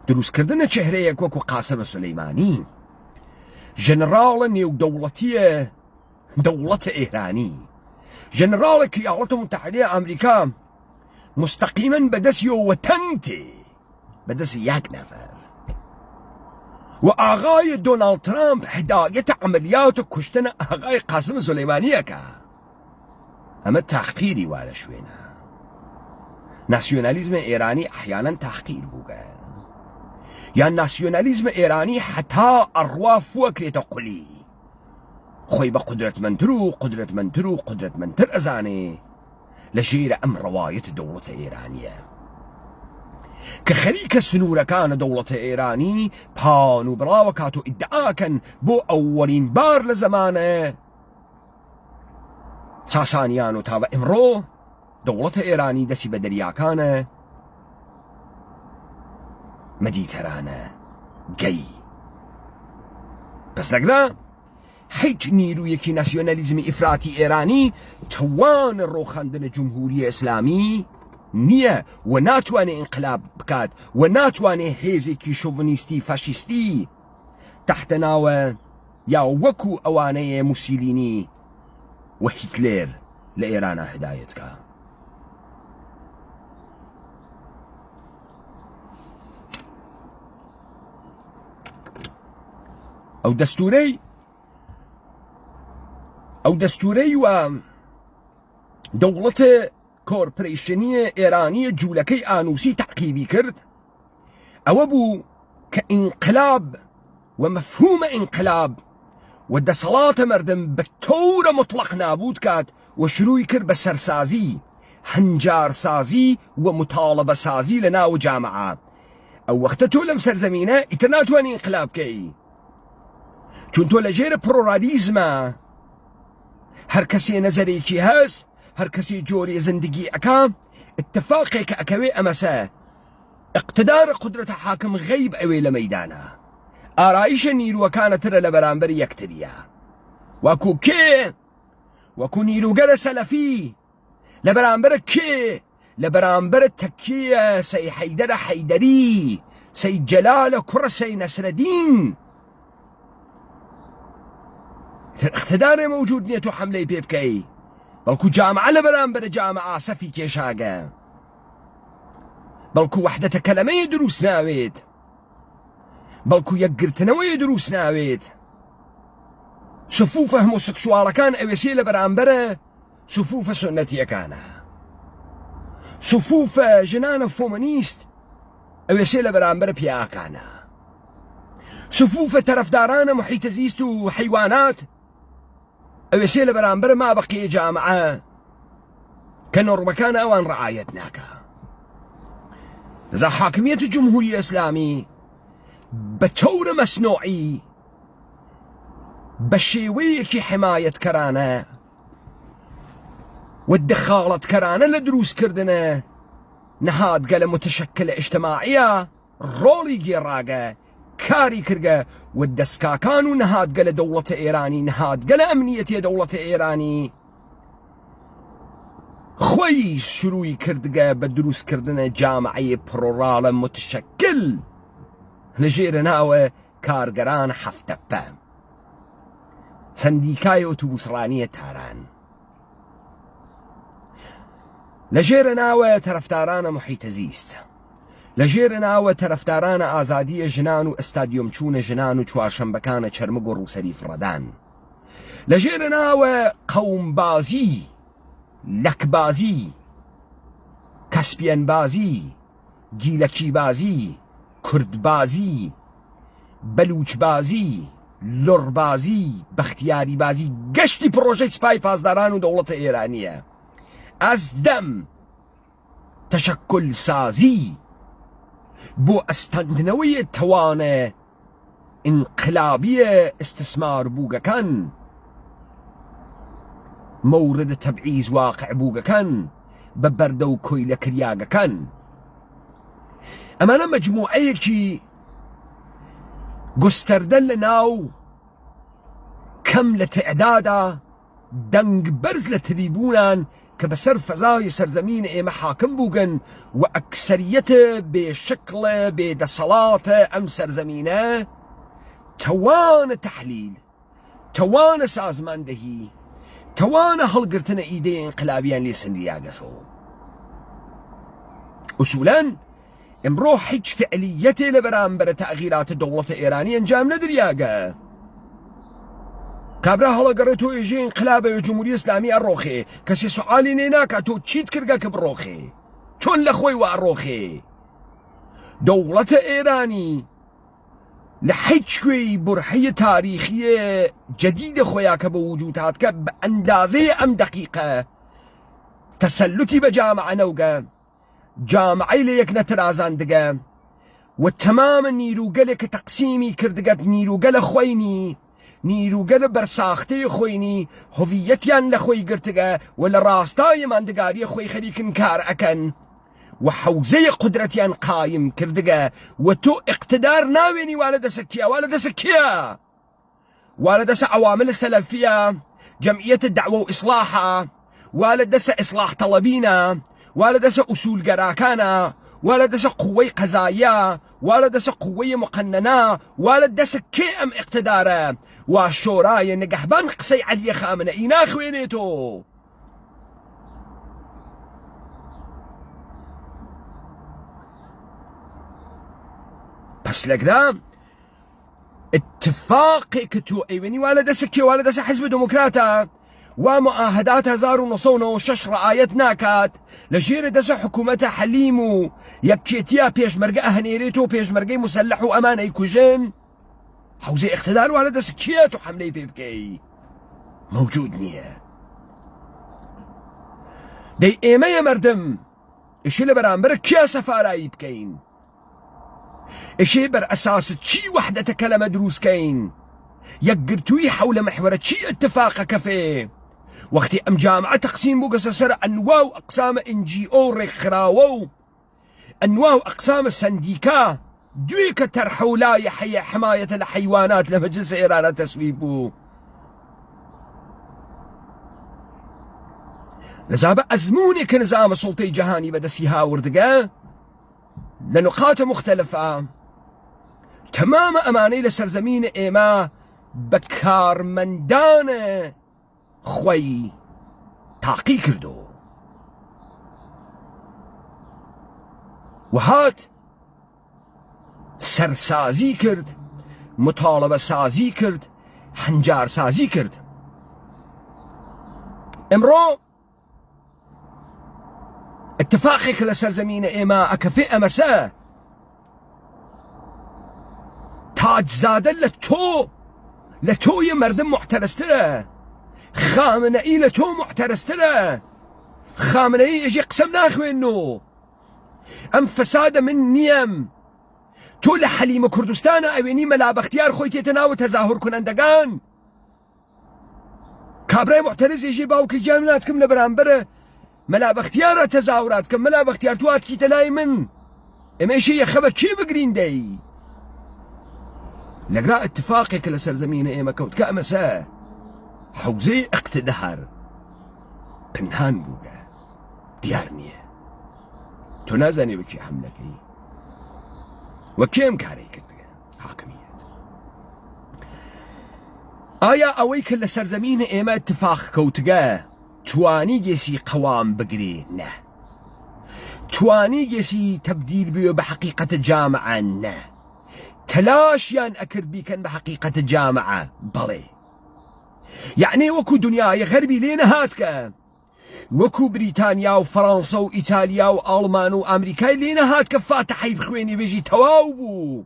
دروستکردنە چهرەیەک وەکو قاسمە سولەیمانی ژەنەراڵە نێودەوڵەتیە دەوڵەتە ئێرانی ژەنەراڵێکی یاڵەتە متحدەیە ئەمریکا مستەقیمەن بەدەستیەوە تەنتێ بەدەستی یەک نەفەر و ئاغای دۆناڵد ترامپ هدایەتە عەمەلیات و کوشتنە ئاغای قاسم سولەیمانیەکە ئەمە تەحقیری وا لە شوێنە ناسیۆنالیزمە ئێرانی ئەحیانەن تەحقیر بووگە یان ناسیۆنالیزمە ئێرانی حتا ئەڕوا فوەکرێتە قولی خۆی بە قودرەتمەندتر و قودرەتمەندتر و قودرەتمەندتر ئەزانێ لە ژێرە ئەم ڕەوایەت دەوڵەتە ئێرانیە کە خەریکە سنوورەکانە دەوڵەتە ئێرانی پان و بڵاوە کات و ئیدعاکەن بۆ ئەووەلین بار لە زەمانە ساسانیان و تا بە ئمڕۆ دەوڵەتە ئێرانی دەستی بە دەریاکانە مەدیتەرانە گەی پس لەگرا هیچ نیرویەکی ناسیۆنالیزمی ئیفراتی ئێرانی توانە ڕۆخاندنە جمهوریە ئیسلامی نییە و ناتوانێ ئینقلاب بکات و ناتوانێ هێزێکی شۆڤنیستی فاشیستی تحت ناوە یا وەکو ئەوانەیە موسیلینی و هیتلێر لە ئێرانە هدایەتکە. ئەو دەستورەی و دەوڵەتە کۆرپۆرەیشنیە ئێرانیە جوولەکەی ئانووسی تەعقیبی کرد، ئەوە بوو کە ئینقلاب و مەفهومە ئینقلاب و دەسەڵاتە مردم بە تەورە مطلق نابود کات و شروعی کرد بە سەرسازی، هەنجارسازی و متاڵەبەسازی لە ناو جامعە. ئەو وەختە تۆ لەم سەرزەمینە ئیتر ناتوانانی ئینقلاب بکەی، چون تۆ لە ژێرە پرۆرالیزمە، هەر کەسێ نەزەرێکی هەست، هەر کەسێ جۆرێ زندگی ئەکا، اتفاقێکە ئەکەوێ ئەمەسە اقتدار قدرەتە حاکم غەیب ئەوێ لە مەیدانە، ئارایشە نیروەکانەترە لە بەرامبەر یەکتریە، وەکو کێ؟ وەکو نیروگەرە سەلەفی لە بەرامبەرە کێ؟ لە بەرامبەر تەکیە سەی حەیدەرە حەیدەری، سەی جەلالە کوڕە سەی نەسرەدین. اقتدارێ موجود نییە تۆ حەملەی پێ بکەی، بەڵکو جامعە لە بەرامبەر جامعە سەفی کێشاگە، بەڵکو وەحدەتە کەلەمەیە دروست ناوێت، بەڵکو یەکگرتنەوەیە دروست ناوێت. سفوفە هۆمۆسێکسوالەکان ئەوێسێ لە بەرامبەرە سفوفە سنەتیەکانە، سفوفە ژنانە فۆمەنیست ئەوێسێ لە بەرامبەر پیاکانە، سفوفە تەرەفدارانە محیتە زیست و حیوانات ئەوێسێ لە بەرامبەر مابەقیە جامعە کە نۆڕمەکان ئەوان ڕعایەت ناکە. لەذا حاکمیەتی جمهوری ئیسلامی بە تەورە مەسنوعی بە شێوەیەکی حمایەتکەرانە و دخالەتکەرانە لە دروستکردنە نەهادگە لە متشەکلە ئیجتیماعیە ڕۆڵی گێڕاگە، کاری کردگە و دەستکاکان و نەهادگە لە دەوڵەتە ئێرانی، نەهادگە لە ئەمنیەتی دەوڵەتە ئێرانی خۆی شروعی کردگە بە دروستکردنە جامعەی پرۆڕاڵە متشەکل لە ژێرە ناوە کارگەران هەفتەپە، سەندیکای ئۆتۆبوسڕانیە تاران، لە ژێرە ناوە تەرەفدارانە محیتە زیست، لە ژێرە ناوە تەرەفدارانە ئازادیە ژنان و ئەستادیۆم چوونە ژنان و چوارشەمبەکانە چەرمەگ و ڕووسەری فڕەدان، لە ژێرە ناوە قەومبازی، لەکبازی، کەسپیەنبازی، گیلەکیبازی، کوردبازی، بەلوچبازی، لۆڕبازی، بەختیاریبازی، گەشتی پرۆژەی سپای پاسداران و دەوڵەتە ئێرانیە، ئەزدەم تەشەکل سازی بۆ ئەستاندنەوەی تەوانە ئینقلابیە ئستسمار بووگەکان، مەورد تەبعیز واقع بووگەکان بە بەردە و کۆیلە کریاگەکان. ئەمانە مەجموعەیەکی گستەردە لە ناو کەم لە تەعدادا دەنگ بەرز لە تریبونان کە بەسەر فەزای سەرزەمین ئێمە حاکم بووگەن و ئەکسەریەتە بێشکڵە بێدەسەڵاتە ئەم سەرزەمینە توانە تەحلیل، توانە سازماندەهی، توانە هەڵگرتنە ئیدەی ئینقلابیان لێ سنریاگەسەوە. ئوسولاً ئەمڕۆ هیچ فعلیەتێ لە بەرامبەرە تەغییراتە دەوڵەتە ئێرانی ئەنجام نەدریاگە. کابرا هەڵەگەڕێت تۆ ئێژێ ئینقلابە جمهوری ئیسلامی ئەڕۆخێ، کەسێ سوعالی نێ ناکات تۆ چیت کردگە کە بڕۆخێ، چۆن لە خۆی وا ئەڕۆخێ. دەوڵەتە ئێرانی لە هیچ کوێی بورهەیە تاریخیە جەدیدە خۆیان کە بە وجود هاتکە بە ئەندازەیە ئەم دەقیقە تەسەلوتی بە جامعە نەوگە، جامعەی لە یەک نەترازاندگە و تەمامە نیروگەلێکە تەقسیمی کردگەت نیروگەلە خۆینی، نیروگەلە بەرساختەی خۆینی، هۆڤیەتیان لە خۆی گرتگە و لە ڕاستای ماندگاریە خۆی خەریکن کار ئەکەن و حوزەی قدرەتیان قایم کردگە و تۆ اقتدار ناوێنی وا لە دەسە کیە؟ وا لە دەسە کیە؟ وا لە دەسە عەوامل سەلەفیە، جەمعیەتە دەعوە و ئیسلاحە، وا لە دەسە ئیسلاح تەڵەبینە، وا لە دەسە ئوسولگەراکانە، ولا دس قوي قضايا ولا دس قوي مقننة ولا دس كيم اقتداره وشوراي نجحبان قصي علي خامنة إينا خوينيتو بس لقدام اتفاقي كتو ايواني ولا دسكي ولا دس حزب ديمقراطات ومعاهدات 1906 رعاية ناكات لجير دس حكومة حليمو يكيتيا بيش مرقا هنيريتو بيش مرقا مسلح وأمانة يكوجين حوزي اقتدار ولا دسكياتو حملي بيبكي موجود نية دي ايما يا مردم اشي لبرامبر كيا سفارة يبكين اشي بر اساس تشي وحدة كلمة دروس كين يقرتوي حول محور تشي اتفاق كفي وقتي ام جامعة تقسيم بوغس سر انواو اقسام NGO رخراوو انواو اقسام السنديكا دويك ترحو لا يحيى حماية الحيوانات لمجلس ايران تسويبو لزابة ازموني كنظام سلطي جهاني بدسيها وردقا لنقاط مختلفة تمام أماني لسرزمين إيما بكار مندان خوي تاقي كردو وهات سرسازي كرد مطالبة سازي كرد حنجار سازي كرد امرو اتفاقك لسرزمين إيما أكفئ مساء تاج زادة لتو يمردم محترستره خامنئي لتو محترستره خامنئي اجي قسم ناخوينو ام فساد من نيم تو لحليم كردستان اويني ملا باختيار خويتي تناو تظاهر كنندگان كابري محترز يجي باوكي جامناتكم لبرانبره ملا باختيار تظاهراتكم ملا باختيار توات كي تلاي من امشي يخبا كي بقرين داي لقراء اتفاقك لسرزمين ايما كوت كأمسا حوزي اقتدار بنهان بوغا ديارنية تنازني بكي حملكي وكيم كاري كردغا حاكمية آيا اويك لسرزمين ايما اتفاق كوتغا تواني جيسي قوام بقري نه تواني جيسي تبديل بيو بحقيقة الجامعة نه تلاش يان أكرد بيكن بحقيقة الجامعة بلي يعني وكو دنيا غربي لين هاتك وكو بريطانيا وفرنسا وإيطاليا وألمان وأمريكا لين هاتك فاتحي بخويني بيجي تواوبو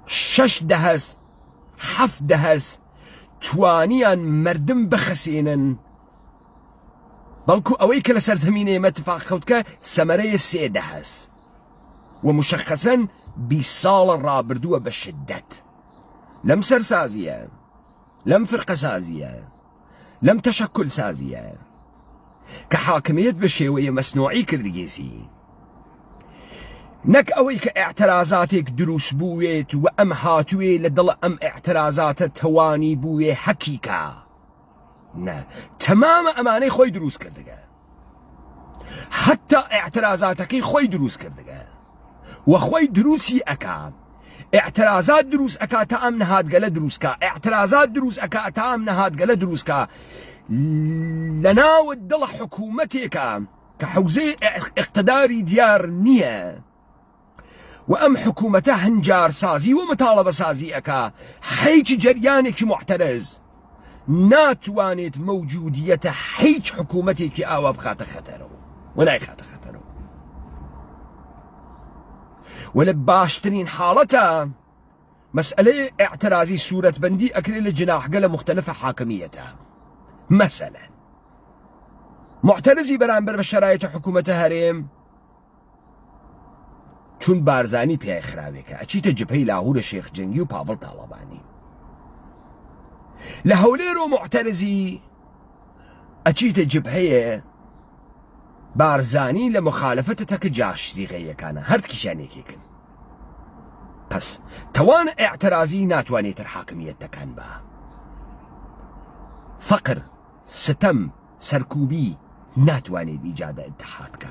6 دهس 7 دهس توانيان مردم بخسينن بلكو اويك لسرزميني ما اتفاق كوتك سمري 3 دهس ومشخصا بصال الرابردوة بشدة لم سرسازية لم فرقة سازية لم تشكل سازية كحاكمية بشيوية مصنوعي كرديسي نك اويك اعتراضاتك دروس بويت وام هاتوي لدل ام اعتراضات تواني بوي حقيقة نا تمام اماني خوي دروس كردقا حتى اعتراضاتك خوي دروس كردقا وخوي دروسي اكا اعتراضات دروس اكا تام نهاد قال دروسكا اعتراضات دروس اكا تام نهاد قال دروسكا لنا ودل حكومتك كحوزي اقتداري ديار نية وام حكومته هنجار سازي ومطالبة سازي اكا حيج جريانك معترز ناتوانيت موجوديته حيج حكومتك اواب خات خطرو ولا خات خطرو ولباشترين حالته مسألة اعتراضي صورة بندي أكل الجناح قال مختلفة حاكميتها مثلا معترضي برانبر بشرائط حكومة هرم چون بارزاني بيا خراويك اچيت جبهي لاهور الشيخ جنگي و باول طالباني لهوليرو معترضي اچيت جبهي بارزاني لمخالفة تك جاش زيغيه كان هرد كيشاني كيكن بس توان اعتراضي ناتواني الحاكمية تكان با فقر ستم سركوبي ناتواني إيجاد اتحادك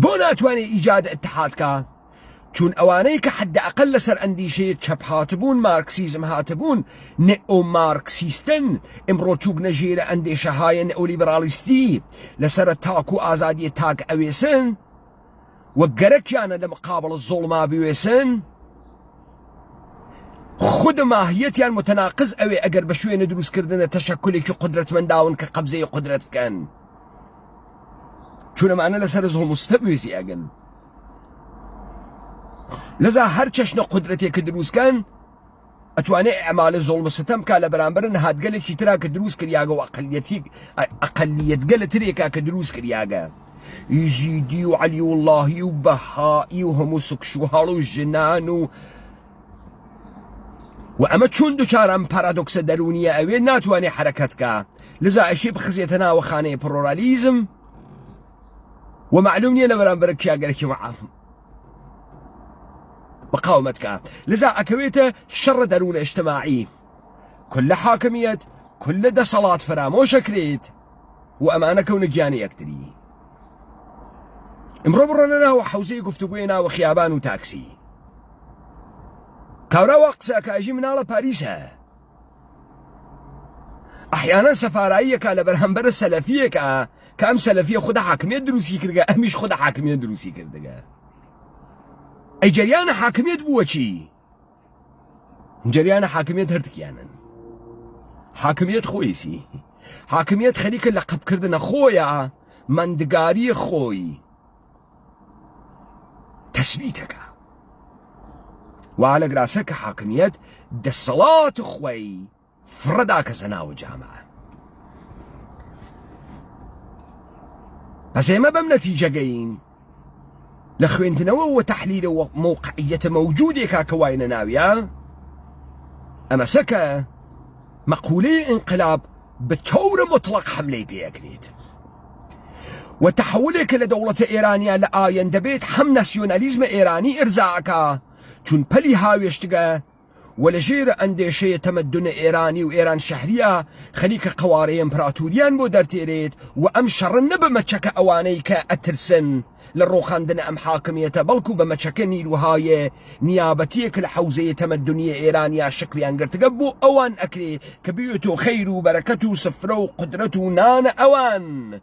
بۆ ناتوانێت ئیجاد ئتحادکە چون ئەوانەی کە حد ئەقل لەسەر ئەندیشەیە چەپ هاتبوون مارکسیزم هاتبوون نێئۆمارکسیستن ئمڕۆ چوبنە ژێرە ئەندێشەهای نێئۆلیبرالیستی لەسەر تاک و ئازادیە تاک ئەوێسن وە گەرەکیانە لە مقابڵ زۆڵما بوێسن خود ماهیەتیان متناقض ئەوێ ئەگەر بە شوێنە دروستکردنە تەشەکلێکی قودرەتمەنداون کە قەبزەی قودرەت بکەن چون ئەمانە لەسەر زۆڵم و ستەم وێزی ئەگەن لەذا هەر چەشنە قودرەتێک کە دروستکەن ئەتوانێت ئەعمالە زۆڵم و ستەم بکات لە بەرامبەر نەهادگەلێکی ترا کە دروست کریاگە و ئەقەلیەتگەلە ترێکا کە دروست کریاگە یزیدی و عەلی وڵڵاهی و بەهائی و هەموو سوکش و هەڵ و ژنان و ئەمە چون دووچارە پارادۆکسە دەرونیە ئەوێ ناتوانێت حرەکەتکە لذا ئەشی بخزێتە ناوە خانەی پلۆرالیزم و معلوم نییە لە بەرامبەر کیاگەرێکی مقاومتك لذا أكويته شر درون اجتماعي كل حاكمية كل ده صلاة فراموش كريت وأمانة كون جاني يكتري امرو برنا وحوزي قفتقوينا وخيابان وتاكسي كورا وقسا كاجي من على باريسها أحيانا سفارائية كالبرهنبر السلفية كام سلفية خدا حاكمية دروسي كرقا أمش خدا حاكمية دروسي كرقا أي جريان حاكمية بوشي جريان حاكمية هرتكيانا حاكمية خويسي حاكمية خليك لقب كردنا خويا مندقاري خوي تثبيتك وعلى قراسك حاكمية دا الصلاة خوي فرداك زناو جامعة بس ما بمنتيجة جايين لخوينتنا وتحليل وموقعية موجودة كاكواين ناوية أما سكا مقولي انقلاب بتور مطلق حملي بيكريت وتحولك لدولة إيرانية لآين دبيت حم ناسيوناليزم إيراني إرزاكا چون بلي هاويشتغا ولجير انديشي تمدن إيراني وإيران شهرية خليك قواري امبراطوريان بو درتيريت وأم شرن بمتشك أوانيك أترسن للروخاندن أم حاكمية بلكو بمتشك نيلوهاي نيابتيك لحوزية تمدنية إيرانية شكلي انقرتقبو أوان أكري كبيوتو خيرو بركتو سفرو قدرتو نان أوان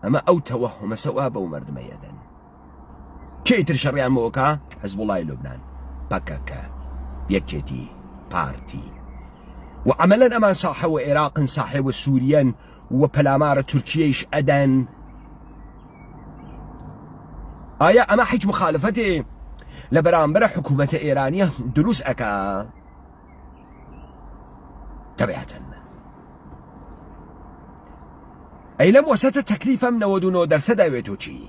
أما أو توهم سوابا ومرد ميدا كيتر شريان موكا حزب الله لبنان باكاكا يكتي بارتي وعملا أمان صاحب وعراق صاحب والسوريان وبلامار تركيش أدن آية أما حج مخالفته لبرامبر حكومة إيرانية دروس أكا تبعة أي لم وسط تكليفا من ودونو درس داويتوشي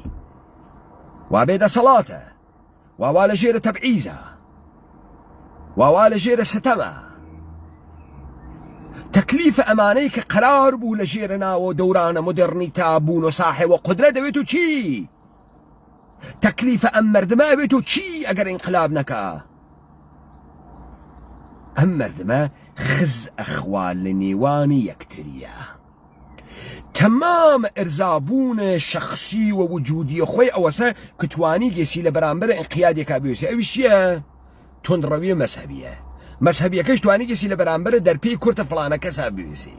وابيد صلاته ووال جير تبعيزه ووال جير ستما تكليف أمانيك قرار بو لجيرنا ودوران مدرنيتا بونو صاحي وقدرة دويتو چي تكليف أمر دما بيتو چي اگر انقلاب نكا أمر دما خز أخوال لنيواني يكتريا تمام إرزابون شخصي ووجودي خوي أوسا كتواني جيسي لبرامبر انقيادي كابيوسي أوشيا تندروية مذهبية كش تواني جيسي لبرامبر در بي كورت فلانا كسابيوسي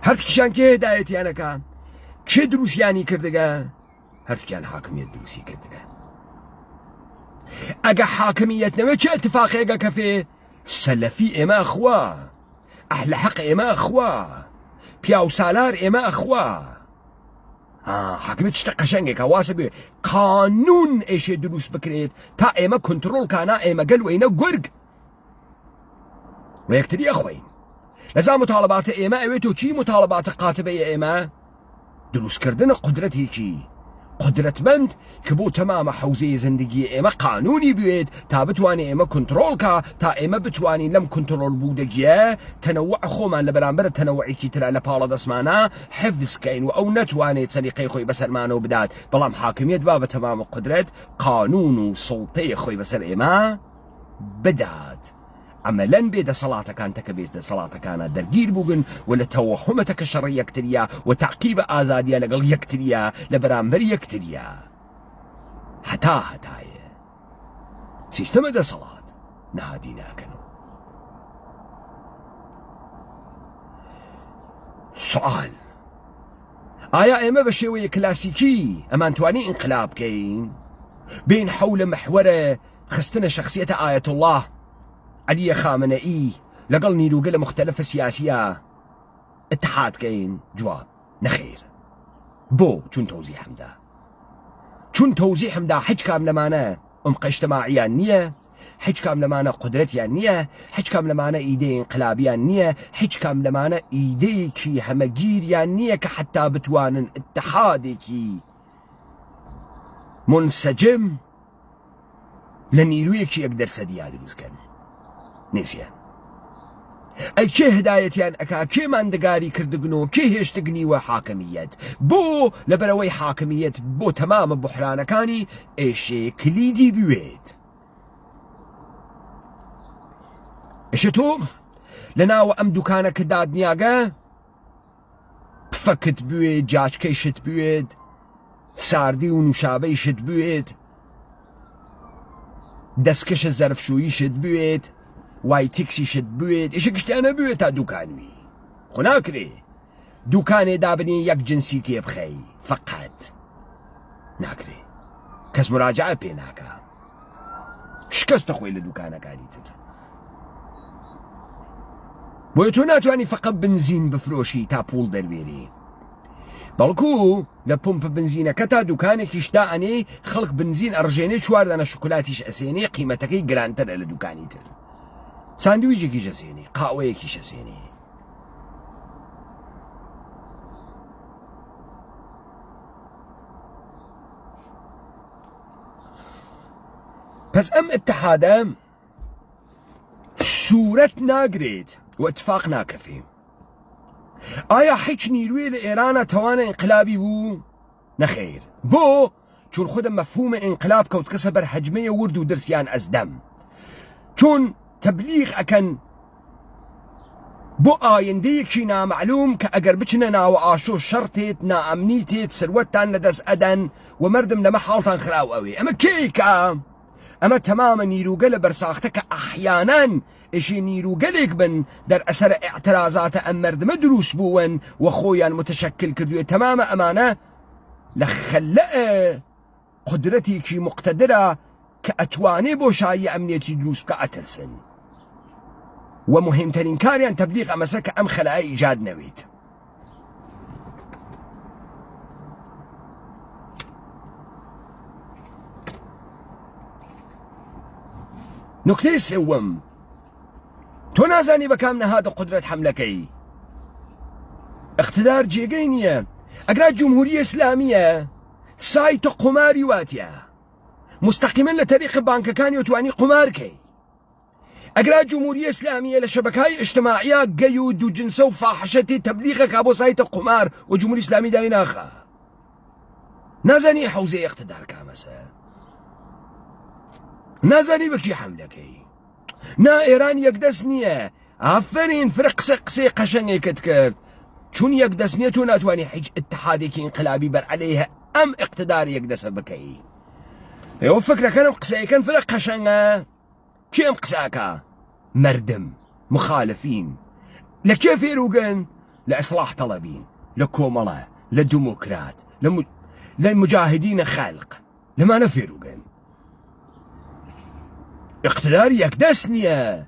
هرت كشان كي هدايتي أنا كان كي دروسياني كردقا هرت كان حاكمية دروسي كردقا أقا حاكميتنا وچه اتفاقي أقا كفي سلفي إما أخوا أهل حق إما أخوا بياو سالار إما أخوا حاكمية تشتقشنجي كواسبي قانون إيش دروس بكريت تا إما كنترول كانا إما قلو إينا قرق ويكتري أخوين لذا مطالبات إما أويتو چي مطالبات قاتبية إما دروس كردن قدرتي كي قدرتمند كبو تمام حوزي زندگي إما قانوني بيت تا بتواني إما كنترول كا تا إما بتواني لم كنترول بودجيه تنوع خوما لبرامبر تنوعي كي ترى لبالا دسمانا حفظ كاين وأو نتواني تسليقي خوي بسر مانو بدات بلام حاكمية بابا تمام قدرت قانون وسلطي خوي بسر إما بدات عملاً بيد صلاة كان تكبيت صلاة كان درجير بوجن ولا توهمتك الشرية كتريا وتعقيب آزادية لقل يكتريا لبرامبر يكتريا حتى سيستم دا صلاة نهادينا كانوا سؤال آيا إما بشوية كلاسيكي أما أنتواني انقلاب كين بين حول محوره خستنا شخصية آية الله علي خامنئي لقل نيروقل مختلفة سياسية اتحاد كين جواب نخير بو چون توزيح مدا حج كامل مانا عمق اجتماعيا نية حج كامل مانا قدرتيا نية حج كامل مانا ايدي انقلابيا نية حج كامل مانا ايدي كي همجيريا نية كحتى بتوان اتحادي كي منسجم لنيروية كي يقدر سديا دروز كان نسيان أي كي هدايتيان أكا كي ماندقاري كردقنو كي هشتقني وحاكميات بو لبروي حاكميات بو تمام بحران كاني إيشي كليدي بويد إيشتو لنا وأم دوكانا كداد نياغا بفكت بويد جاج كيشت بويد ساردي ونشابي شت بويد دسكش الزرف شوي شت بويد واي تكسي شد بويد إيش كشتانا بويد تا دوكانوي خناكري دوكاني دابني يك جنسيتي بخي فقط ناكري كس مراجعة بيناكا شكست خوي لدوكانا كاريتر بويتو ناتواني فقط بنزين بفروشي تا بول دربيري بلكو لبومب بنزينة كتا دوكاني كشتاعني خلق بنزين أرجيني شوار دانا شوكولاتيش أسيني قيمتكي جرانتر لدوكاني تر ساندويجي كيش أسيني قهوة كيش أسيني بس أم اتحادام صورة ناقريت واتفاق ناكفي آيا حيش نيروي لإيرانا توانا انقلابي بو نخير بو چون خود مفهوم انقلاب كوت كسبر حجمية ورد ودرسيان أزدم چون تبليغ أكن بو آينديكي نا معلوم كأجر بچنا نا وآشو شرطيت نا أمنيتيت سروتان لدس أدن ومردم لما حالتان خراو أوي أما كيكا أما تماما نيروغل برساختك أحيانا إشي نيروغلك بن در أسر اعتراضات أم مردم دروس بوين وخويا متشكل كردوية تماما أمانة لخلق قدرتي كي مقتدرة كأتواني بوشاية أمنيتي دروس كأترسن ومهمترين كاريان تبليغ أمسك أم خلقاء إيجاد نويت نكتة سوم تو نازاني بكامنا هذا قدرة حملكي اقتدار جيجينية اقرا جمهورية اسلامية سايت قماري واتيا مستقيما لطريق بانك كان يتواني قماركي اقرا جمهورية اسلامية لشبكاي اجتماعية قيود وجنسة وفاحشتي تبليغك ابو سايت قمار وجمهورية اسلامي داين اخا نازاني حوزي اقتدار كامسة نازاني بكي حملكي نا ايران يقدسنية عفرين فرق سقسي قشني كتكرت چون يقدسنية تو ناتواني حج اتحادي كي انقلابي بر عليها ام اقتدار يقدس بكي ايو فكرة كان مقساي كان فرق قشنة كي مقساكا مردم مخالفين لكيف يروقن لإصلاح طلبين لكوملا للديمقراط للمجاهدين خلق لما نفيروقن اقتدار يقدسنية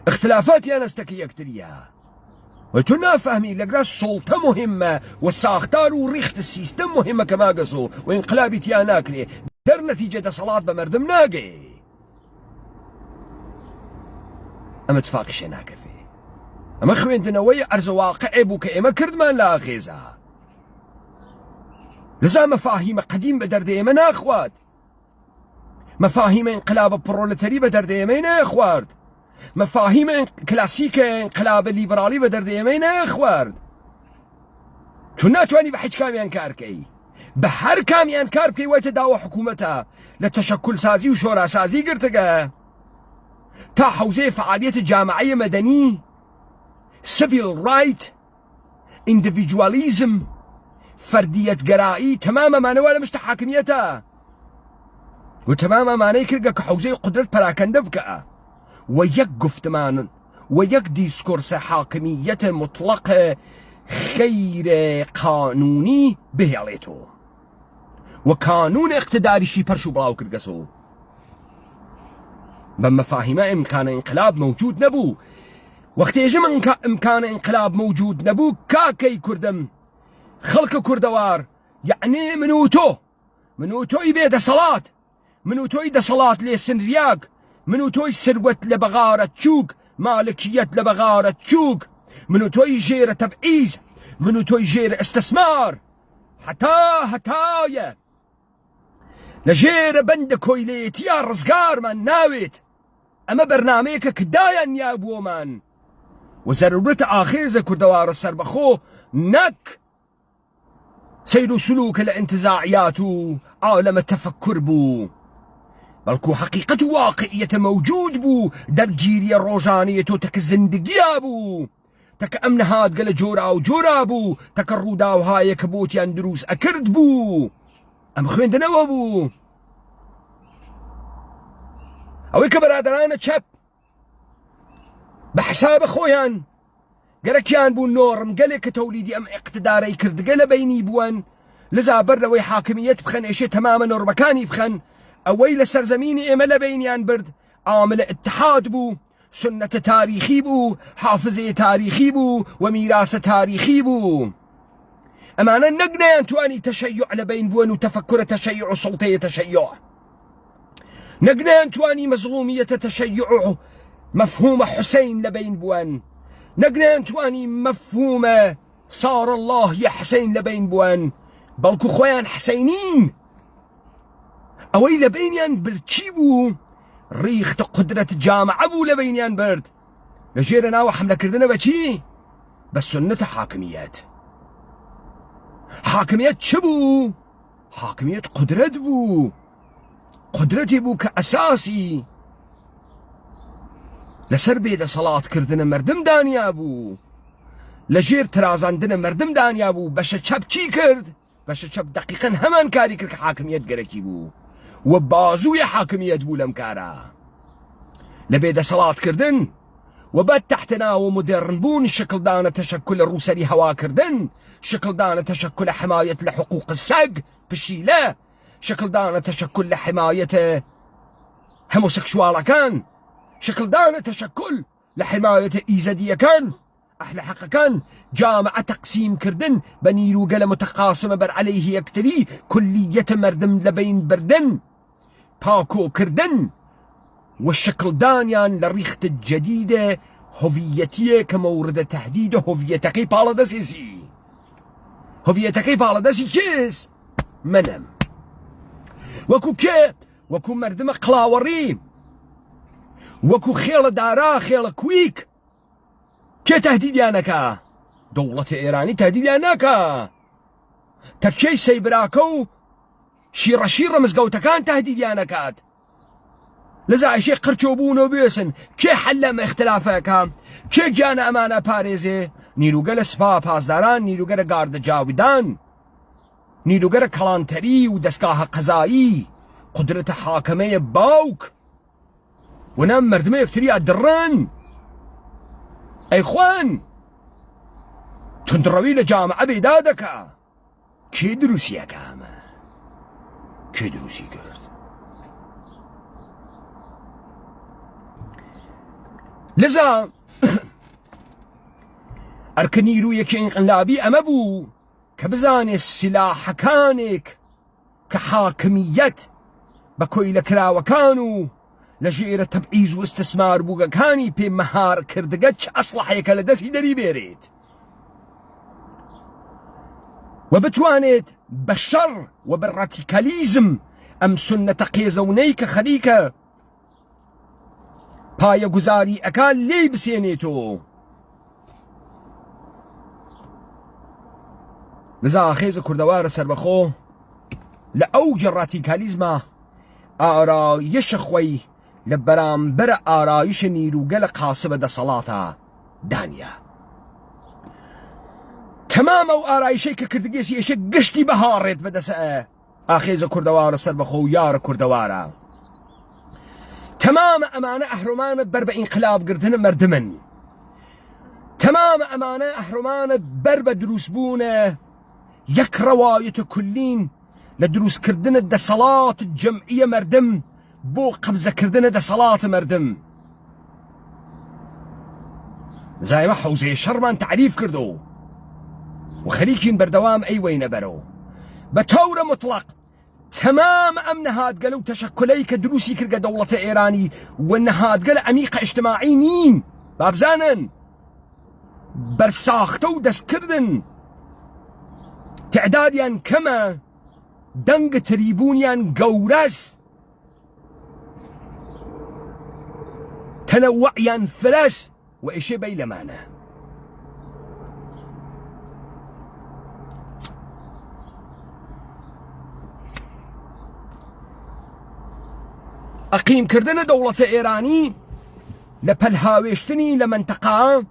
اختلافات يا نستكي يقتريها وتنا فهمي لقرا السلطة مهمة والساختار وريخت السيستم مهمة كما قصو وانقلابي تياناكري در نتيجة صلاة بمردم ناقي اما تفاقش ناكفي اما خوين دنوية ارز واقعي بو كإما كردمان لا خيزا لزا مفاهيم قديم بدر ديما ناخوات مفاهيم انقلاب البرولتاري بدر ديما ناخوات مفاهيم كلاسيكة انقلاب الليبرالي بدر ديمين اخوارد چون ناتواني بحج كامي انكار كي بحر كامي انكار كي ويتداوى حكومتها لتشكل سازي وشورا سازي قرتقا تا حوزەی فعالیەت جامعەی مەدەنی، civil right، individualism، فەردیەتگەرایی، تەمام ئەمانەوە لە مشتە حاکمیەتە و تەمام ئەمانەی کردگە کە حوزەی قودرەت پەراکەندە بکە و یەک گفتمان و یەک دیسکۆرسە حاکمیەتە مطلق خەیر قانونی بهێڵێتەوە و کانون اقتداریشی پەرش و بڵاو کردگەسەوە. بەم مەفاهیمە ئیمکانە ئینقلاب موجود نەبوو. وەختێژم ئیمکانە ئینقلاب موجود نەبوو، کاکەی کوردم، خەڵکە کوردەوار، یعنی من و تۆی بێدەسەڵات، من و تۆی دەسەڵات لێ سنریاک، من و تۆی سروەت لە بەغارە چووک، مالکیەت لە بەغارە چووک، من و تۆی ژێرە تەبعیز، من و تۆی ژێرە ئەستەسمار، هەتایە لە ژێرە بەندە کۆیلێتیە ڕزگارمان ناوێت. ئەمە بەرنامەیەکە کە دایان یابووەمان و زەرورەتە ئاخێزە کوردەوارە سەربەخۆ نەک سەیر و سلووکە لە ئینتزاعیات و عالەمە تەفەکر بوو، بەڵکو حەقیقەت و واقعیەتە موجود بوو، دەرگیریە ڕۆژانەیە تۆ تەکە زندگیە بوو، تەکە ئەم نەهاتگە لە جۆرا و جۆرا بوو، تەکە ڕووداوهایە کە بۆتیان دروست ئەکرد بوو. ئەم خوێندنەوە بوو. ئەوەی کە بەرادەرانە چەپ بە حسابە خۆیان گەرەکیان بوو نۆڕم گەلێک کە تەولیدی ئەم ئیقتدارەی کردگە لە بەینی بوون، لەزا بەر لەوەی حاکمیەت بخەن ئێشێ تەمامە نۆڕمەکانی بخەن، ئەوەی لە سەرزەمینی ئێمە لە بەینیان برد عاملە اتحاد بوو، سنەتە تاریخی بوو، حافزەیە تاریخی بوو و میراسە تاریخی بوو. ئەمانە نەک نەیانتوانی تەشەیع لە بین بوون و تەفەکرە تەشەیع و سڵتەیە تەشەیع، نەک نەیانتوانی مەزڵومیەتە تەشەیع و مەفهومە حوسەین لە بین بوون، نەک نەیانتوانی مەفهومە صار الله یە حسەین لە بین بوون، بەڵکو خۆیان حسەینین. ئەوەی لە بینیان برچی بوو ڕیختە قودرەت جامعە بوو لە بینیان برد، لە ژێرە ناوە حملەکردنە بەچی؟ بە سنەتە حاکمیەت. حاکمیەت چ بوو؟ حاکمیەت قودرەت بوو، قودرەتی بوو کە ئەساسی لەسەر بێدەسەڵاتکردنە مەردم دانیا بوو، لە ژێر ترازاندنە مەردم دانیا بوو. بەشە چەپ چی کرد؟ بەشە چەپ دەقیقەن هەمان کاری کرد کە حاکمیەت گەرەکی بوو و بازووی حاکمیەت بوو لەم کارە، لە بێدەسەڵاتکردن و بەد تەحتەناوە مدێڕن بوون، شکلدانە تەشەکل ڕووسەری هەواکردن، شکلدانە تەشەکل لە حمایەت لە حقوق سەگ پشیلە، شکلدانە تەشەکل لە حمایەتە هەمۆسەکشواڵەکان، شکلدانە تەشەکل لە حمایەتە ئیزەدیەکان، ئەهل حەقەکان، جامعە تەقسیم کردن بە نیروگەلە متەقاسمە بەر عەلەیه یەکتری، کولیەتە مەردم لە بین بردن، پاکۆکردن و شکلدانیان لە ڕیختە جەدیدە هۆڤیەتیە کە مەوردە تەهدیدە هۆڤیەتەکەی پاڵەدەسێسی. هۆڤیەتەکەی پاڵەدەسی کێس؟ منم. وەکو کێ؟ وەکو مەردمە قڵاوەڕی، وەکو خێڵە دارا، خێڵە کویک. کێ تەهدیدیانەکە؟ دەوڵەتە ئێرانی تەهدیدیان ناکە، تەکیەی سەیبراکە و شیڕە مزگەوتەکان تەهدیدیانەکات. لەزا ئەشێ قرچۆ بوونەوە بێسن. کێ حەل لەم ئیختلافەکە؟ کێ گیانە ئەمانە پارێزێ؟ نیروگەلە سپا پاسداران، نیروگەرە گاردە جاویدان، نیروگەرە کەڵانتەری و دەستگاهە قەزایی، قودرەتە حاکمەیە باوک و نام مەردمە یەکتری ئەدڕن. ئەی خوان، تندڕەوی لە جامعە بێدا دەکا. کێ دروستیەکە ئەمە؟ کێ دروستی کرد؟ لەزا ئەرکە نیرویەکی ئینقلابی ئەمە بوو کە بزانێ سلاحەکانێک کە حاکمیەت بە کۆیلە کراوەکان و لە ژێرە تەبعیز و ئستسمار بووگەکانی پێ مەهار کردگە چ ئەسلحەیەکە لە دەستی دەری بێرێت و بتوانێت بە شەڕ و بە ڕادیکالیزم ئەم سنەتە قێزەونەی کە خەریکە پایە گوزاری ئەکان لێی بسێنێتەوە. لەزا ئاخێزە کوردەوارە سەربەخۆ لە ئەوجە ڕادیکالیزمە ئارایشە خۆی لبرام برا آرایش نیروگل قاسب دەسەڵاتە دانیا. تەمام ئەو ئارایشەی کە کردگەسی ئێشە گشتی بەهاڕێت بەدەسە ئاخێزە کوردەوارە سەر بەخۆ و یارە کوردەوارە. تەمامە ئەمانە ئەهرۆمانە بەر بە ئینقلابگرتنە مردمن. تەمامە ئەمانە ئەهرۆمانە بەر بە دروستبوونە یەک ڕەوایەتە کولین لە دروستکردنە دەسەڵات جەمعیە مردم بۆ قەبزەکردنە دەسەڵاتە مردم. زایمە حەوزەیە شەڕمان تعریف کردو و خەریکین بەردەوام ئەیوەینە بەرەوە. بە تەورە مطلق تەمام ئەم نەهادگەلە و تەشەکلەی کە دروستی کردگە دەوڵەتە ئێرانی و نەهادگەلە ئەمیقە ئیجتماعی نین، بابزانن بەرساختە و دەستکردن. تعدادیان کەمە، دەنگ تریبوونیان گەورەس، تەنەوەعیان فرەس و ئێشێ بەی لەمانە. ئەقیمکردنە دەوڵەتە ئێرانی لە پەلهاوێشتنی لە منتەقە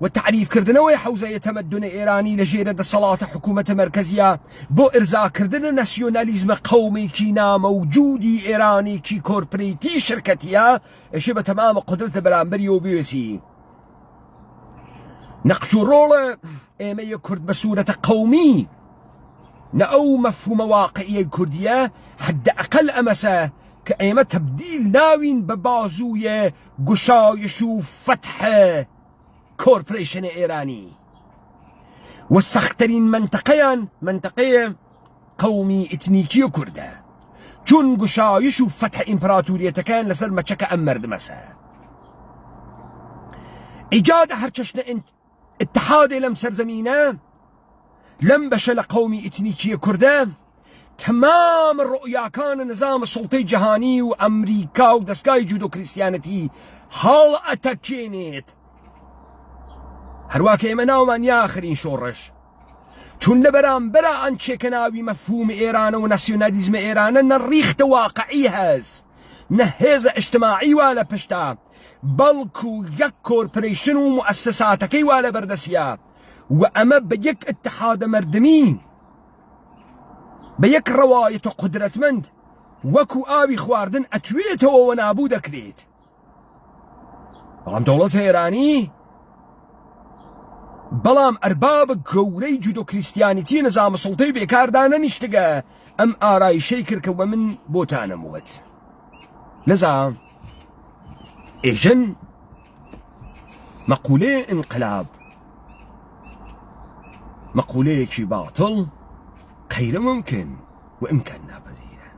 و تعریفکردنەوەی حەوزەیە تەمەدونە ئێرانی لە ژێرە دەسەڵاتە حکوومەتە مەرکەزیە بۆ ئرزاکردنە نەسیۆنالیزمە قەومێکی نامەوجودی ئێرانێکی کۆرپڕێتی شرکەتیە ئێشێ بە تەمامە قودرەتە بەرامبەریەوە بوێسی. نەقش و ڕۆڵە ئێمەیە کورد بە سوورەتە قەومی نە ئەو مەفهومە واقعیەی کوردیە حدەئەقەل ئەمەسە کە ئێمە تەبدیل ناوین بە بازوویە گوشایش و فەتحە کۆرپڕێشنە ئێرانی و سەختترین منتەقەیە قەومی ئتنیکی کوردە، چون گوشایش و فەتحە ئیمپراتوریەتەکان لەسەر مەچەکە ئەم مردمەسە. ئیجادە هەر چەشنە اتحادێ لەم سەرزەمینە لەم بەشە لە قەومی ئتنیکی کوردە تمام ڕؤیاکانە نظام سڵتەی جەهانی و ئەمریکا و دەستگای جودۆ کریستیانەتی هەڵ ئەتەکێنێت. هەروواکە ئێمە ناومان یاخرین شۆڕش، چون لە بەرامبەرە ئەن چێکە ناوی مەفهومی ئێرانە و ناسیۆنالیزمە ئێرانە نەڕیختە واقعی هەست، نە هێزە ئیجتماعی وا لە پشتە، بەڵکو یەک کۆرپۆرێشن و موەسسەساتەکەی وا لە بەردەستیە و ئەمە بە یەک ئیتحادە مردمی بە یەک ڕەوایەتە قودرەتمەند وەکو ئاوی خواردن ئەتوێتەوە و نابوو دەکرێت. بەڵام دەوڵەتە ئێرانی بەڵام ئەربابە گەورەی جودۆ کریستیانیتی نظامە سڵتەی بێکاردانە نیشتگە ئەم ئارایشەی کرد کە بە من بۆتانەموت. لەذا ئێژن مەقولەیە ئینقلاب مەقولەیەکی باتڵ غير ممكن وإمكان ناپذیرە.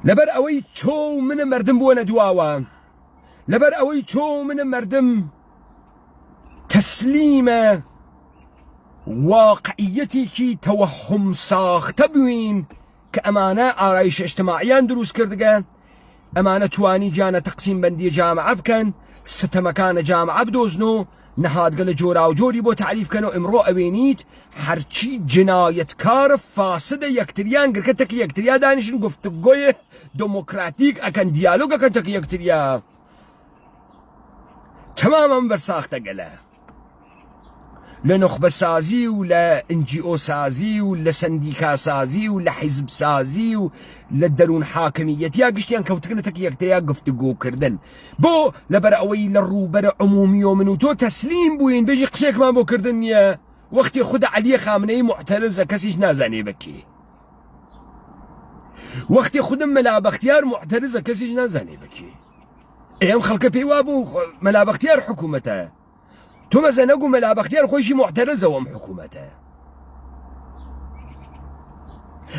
لەبەر ئەوەی تۆ منە مردم بووە نەدواوە، لەبەر ئەوەی تۆ منە مردم تەسلیمە واقعیەتێکی تەوەهم ساختە بووین کە ئەمانە ئارایش ئیجتماعیان دروست کردگە، ئەمانە توانی گیانە تەقسیم بەندی جامعە بکەن، ستەمەکانە جامعە بدۆزن و نەهادگە لە جۆرا و جۆری بۆ تعریفکەن و ئەمڕۆ ئەوێنیت هەرچی جنایەتکارە فاسدە یەکتریان گرکەتەکە یەکتریا دانیشن گفتگۆیە دموکراتیک ئەکەن دیالۆگ ئەکەن تەکە یەکتریا. تەمامەم بەرساختە گەلە لە نخبە سازی و لە NGO سازی و لە سندیکا سازی و لە حیزب سازی و لە دەروون حاکمیەتیا گشتیان کەوتکردنەتەکە یەکتریا گفتگۆکردن بۆ لەبەر ئەوەی لە ڕووبەرە عمومی و من و تۆ تەسلیم بووین بێژی قسێکمان بۆ کردن نییە. وەختی خودە عەلیە خامنەی معتەرزە کەسیش نازانێ بەکێ، وەختی خودم مەلا بەختیار معتەرزە کەسیش نازانێ بەکێ. ئێم خەڵکە پێی وابوو مەلا بەختیار حکوومەتە، تۆ مەزە نەگو مەلا بەختیار خۆشی معتەرزەوە ئەم حکوومەتە.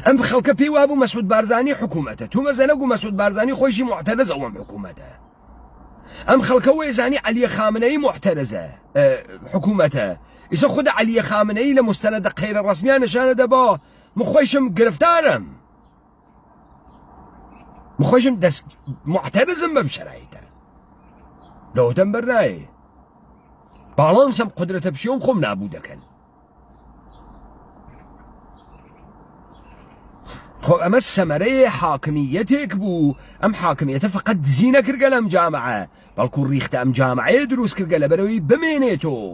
ئەم خەڵکە پێی وابوو مەسعود بارزانی حکوومەتە، تۆ مەزە نەگو مەسعود بارزانی خۆشی معتەرزەوە ئەم حکوومەتە. ئەم خەڵکە وێزانی عەلیە خامنەی معتەرزە حکوومەتە، ئیسا خودە عەلیە خامنەی لە مستەنەدە غەیرە ڕەسمیان نیشانە دەبا مخۆشم گرفتارم، مخۆشم دەست معتەرزم بەم شەرایطە لەوتەم بەرنایە باڵانسم قودرەتە بشێوم خۆم نابوو دەکەن. خۆ ئەمە سەمەرەیە حاکمیەتێک بوو ئەم حاکمیەتە فقط دزی نەکردگە لەم جامعە بەڵکو ڕیختە ئەم جامعەیە دروست کردگە لەبەرەوەی بمێنێتەوە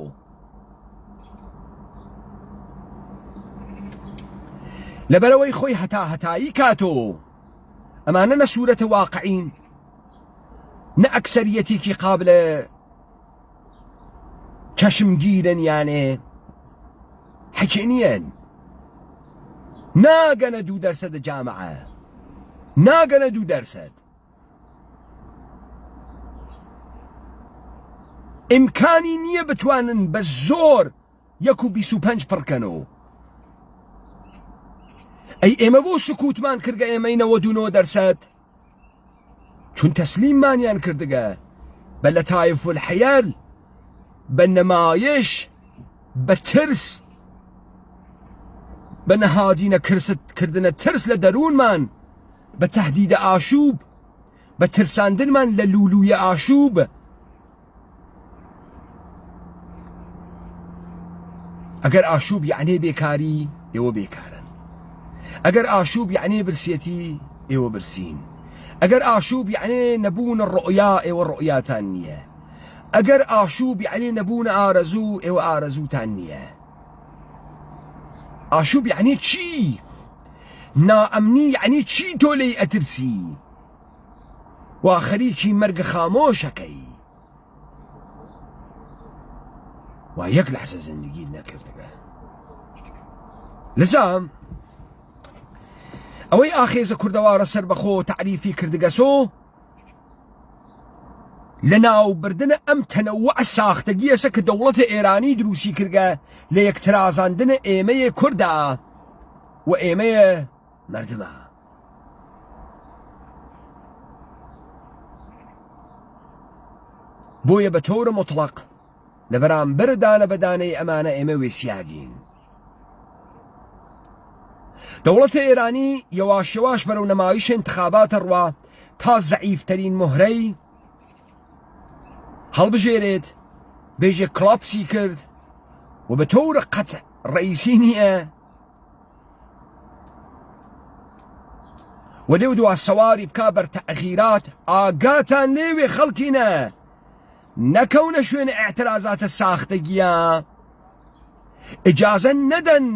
لەبەرەوەی خۆی هەتایی کاتۆ ئەمانە نە سوورەتە واقعین نە ئەکسەریەتێکی قابلە چەشمگیرن یانێ حەکێنیەن ناگەنە 2% جامعە ناگەنە 2%. ئیمکانی نییە بتوانن بە زۆر 1.25 پڕکەنەوە. ئەی ئێمە بۆ سکوتمان کردگە ئێمەی 99% چون تەسلیممانیان کردگە بە لەتایف الحەیەل بە نەمایش بە ترس بە نەهادینە کردنە ترس لە دەروونمان بە تەهدیدە ئاشوب بە ترساندنمان لە لولویە ئاشوب ئەگەر ئاشوب یعنی بێکاری ئێوە بێکارن ئەگەر ئاشوب یعنی برسێتی ئێوە برسین ئەگەر ئاشوب یعنی نەبوونە ڕۆیا ئێوە ڕۆیاتان نییە ئەگەر ئاشوب یعنی نەبوونە ئارەزوو ئێوە ئارەزووتان نییە. ئاشوب یعنی چی؟ نائەمنی یعنی چی تۆ لێی ئەترسی وا خەریکی مەرگە خامۆشەکەی وا یەک لەحزە زندگیت نەکردگە. لەزام ئەوەی ئاخێزە کوردەوارە سەر بەخۆ تعریفی کردگەسۆ لە ناوبردنە ئەم تەنەوع ساختەگیەسە کە دەوڵەتە ئێرانی دروستی کردگە لە یەکترازاندنە ئێمەیە کووردا و ئێمەیە مردمە. بۆیە بە تۆرە مطلق لە بەرامبەر دانە بەدانەی ئەمانە ئێمە وێسیاگین. دەوڵەتە ئێرانی یەواش یەواش بەرەو نەمایش انتخاباتە ڕوا تا زەعیفتەرین مهرەی هەڵبژێرێت بێژێ کڵاپسی کرد و بە تۆرە قەت ڕئیسی نییە و لێو دوا سەواری بکا بەر تەغیرات ئاگاتان لێوێ خەڵکینە نەکەونە شوێنە ئاعترازاتە ساختەگیە ئیجازە نەدەن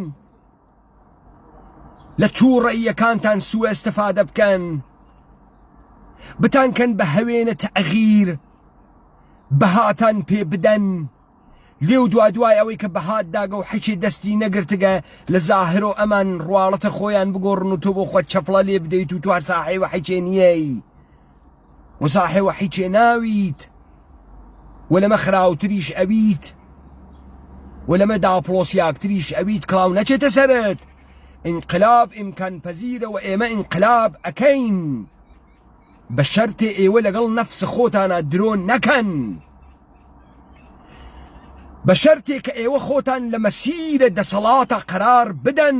لە تووڕەییەکانتان سوء ئستفادە بکەن بتانکەن بە هەوێنە تەغیر بەهاتان پێ بدەن لێو دوای ئەوەی کە بەهات داگە و حەچی دەستی نەگرتگە لە زاهر و ئەمان ڕواڵەتە خۆیان بگۆڕن و تۆ بۆ خۆت چەپڵە لێ بدەیت و توار ساحەی وەحیچێ نییەی و ساحەی وەحیچێ ناویت و لەمە خراوتریش ئەویت و لەمە داپڵۆسیاکتریش ئەویت کڵاو نەچێتە سەرت. انقلاب ئیمکان پەزیرە و ئێمە انقلاب ئەکەین بە شەرتێ ئێوە لەگەڵ نەفس خۆتانە درۆ نەکەن بە شەرتێ کە ئێوە خۆتان لە مەسیرە دەسەڵاتە قەرار بدەن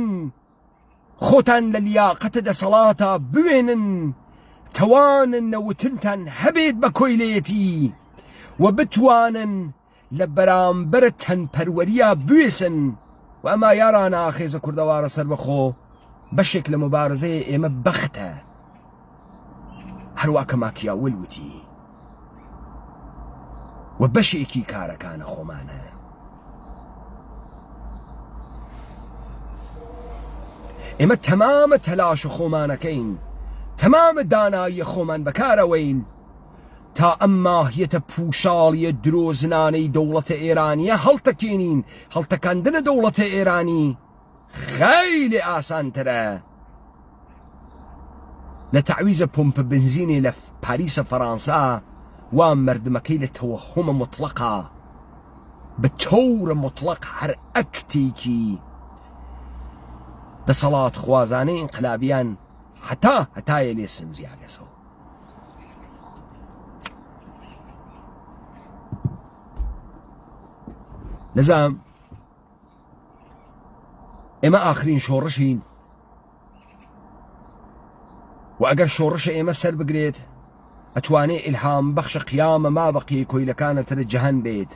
خۆتان لە لیاقەتە دەسەڵاتە بوێنن توانن نەوتنتان هەبێت بە کۆیلەتی و بتوانن لە بەرامبەر تەنپەروەریە بوێسن و ئەما یارانە ئاخێزە کوردەوارە سەر بەخۆ بەشێک لە مبارزەیە ئێمە بەختە هەروە کە ماکیاوەل وتی و بەشێکی کارەکانە خۆمانە. ئێمە تەمامە تەلاش خۆمانەکەین تەمامە دانایی خۆمان بەکارەوەین تا ئەم ماهیەتە پوشاڵیە درۆزنانەی دەوڵەتە ئێرانیە هەڵتەکێنین. هەڵتەکاندنە دەوڵەتە ئێرانی خەیلی ئاسانترە لە تەعویزە پۆمپە بنزینێ لە پاریسە فەڕەنسا وا مردمەکەی لە تەوەهومە مطلقە بە تەورە مطلق هەر ئەکتێکی دەسەڵات خوازانەی ئینقلابیان هەتایە لێ سنجیاگەسەوە. لەزام ئێمە ئاخرین شۆڕشین و ئەگەر شۆڕشە ئێمە سەر بگرێت ئەتوانێ ئیلهام بەخشە قیامە ما بەقیە کۆیلەکانەتە جەهەن بێت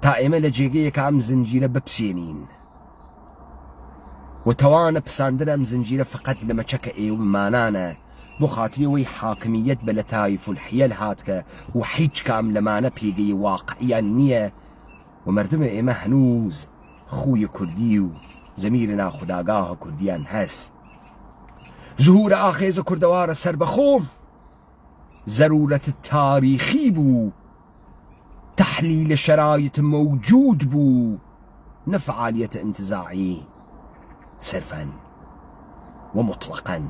تا ئێمە لە جێگەیەکە ئەم زنجیرە بپسێنین وتوانە پساندنە ئەم زنجیرە فقط لە مەچەکە ئێوەمانانە بۆ خاتریەوەی حاکمیەت بە لە تایف الحیەل هاتکە و هیچ کام لەمانە پێگەی واقعیان نییە و مردمە ئێمە هەنووز خوی کوردی و زەمیرە ناخوداگاهە کوردیان هەست. ظهورە ئاخێزە کوردەوارە سەربەخۆ ضرورەت تاریخی بوو، تحلیل شرایط موجود بوو، نه فعالیت انتزاعی صرفا ومطلقا.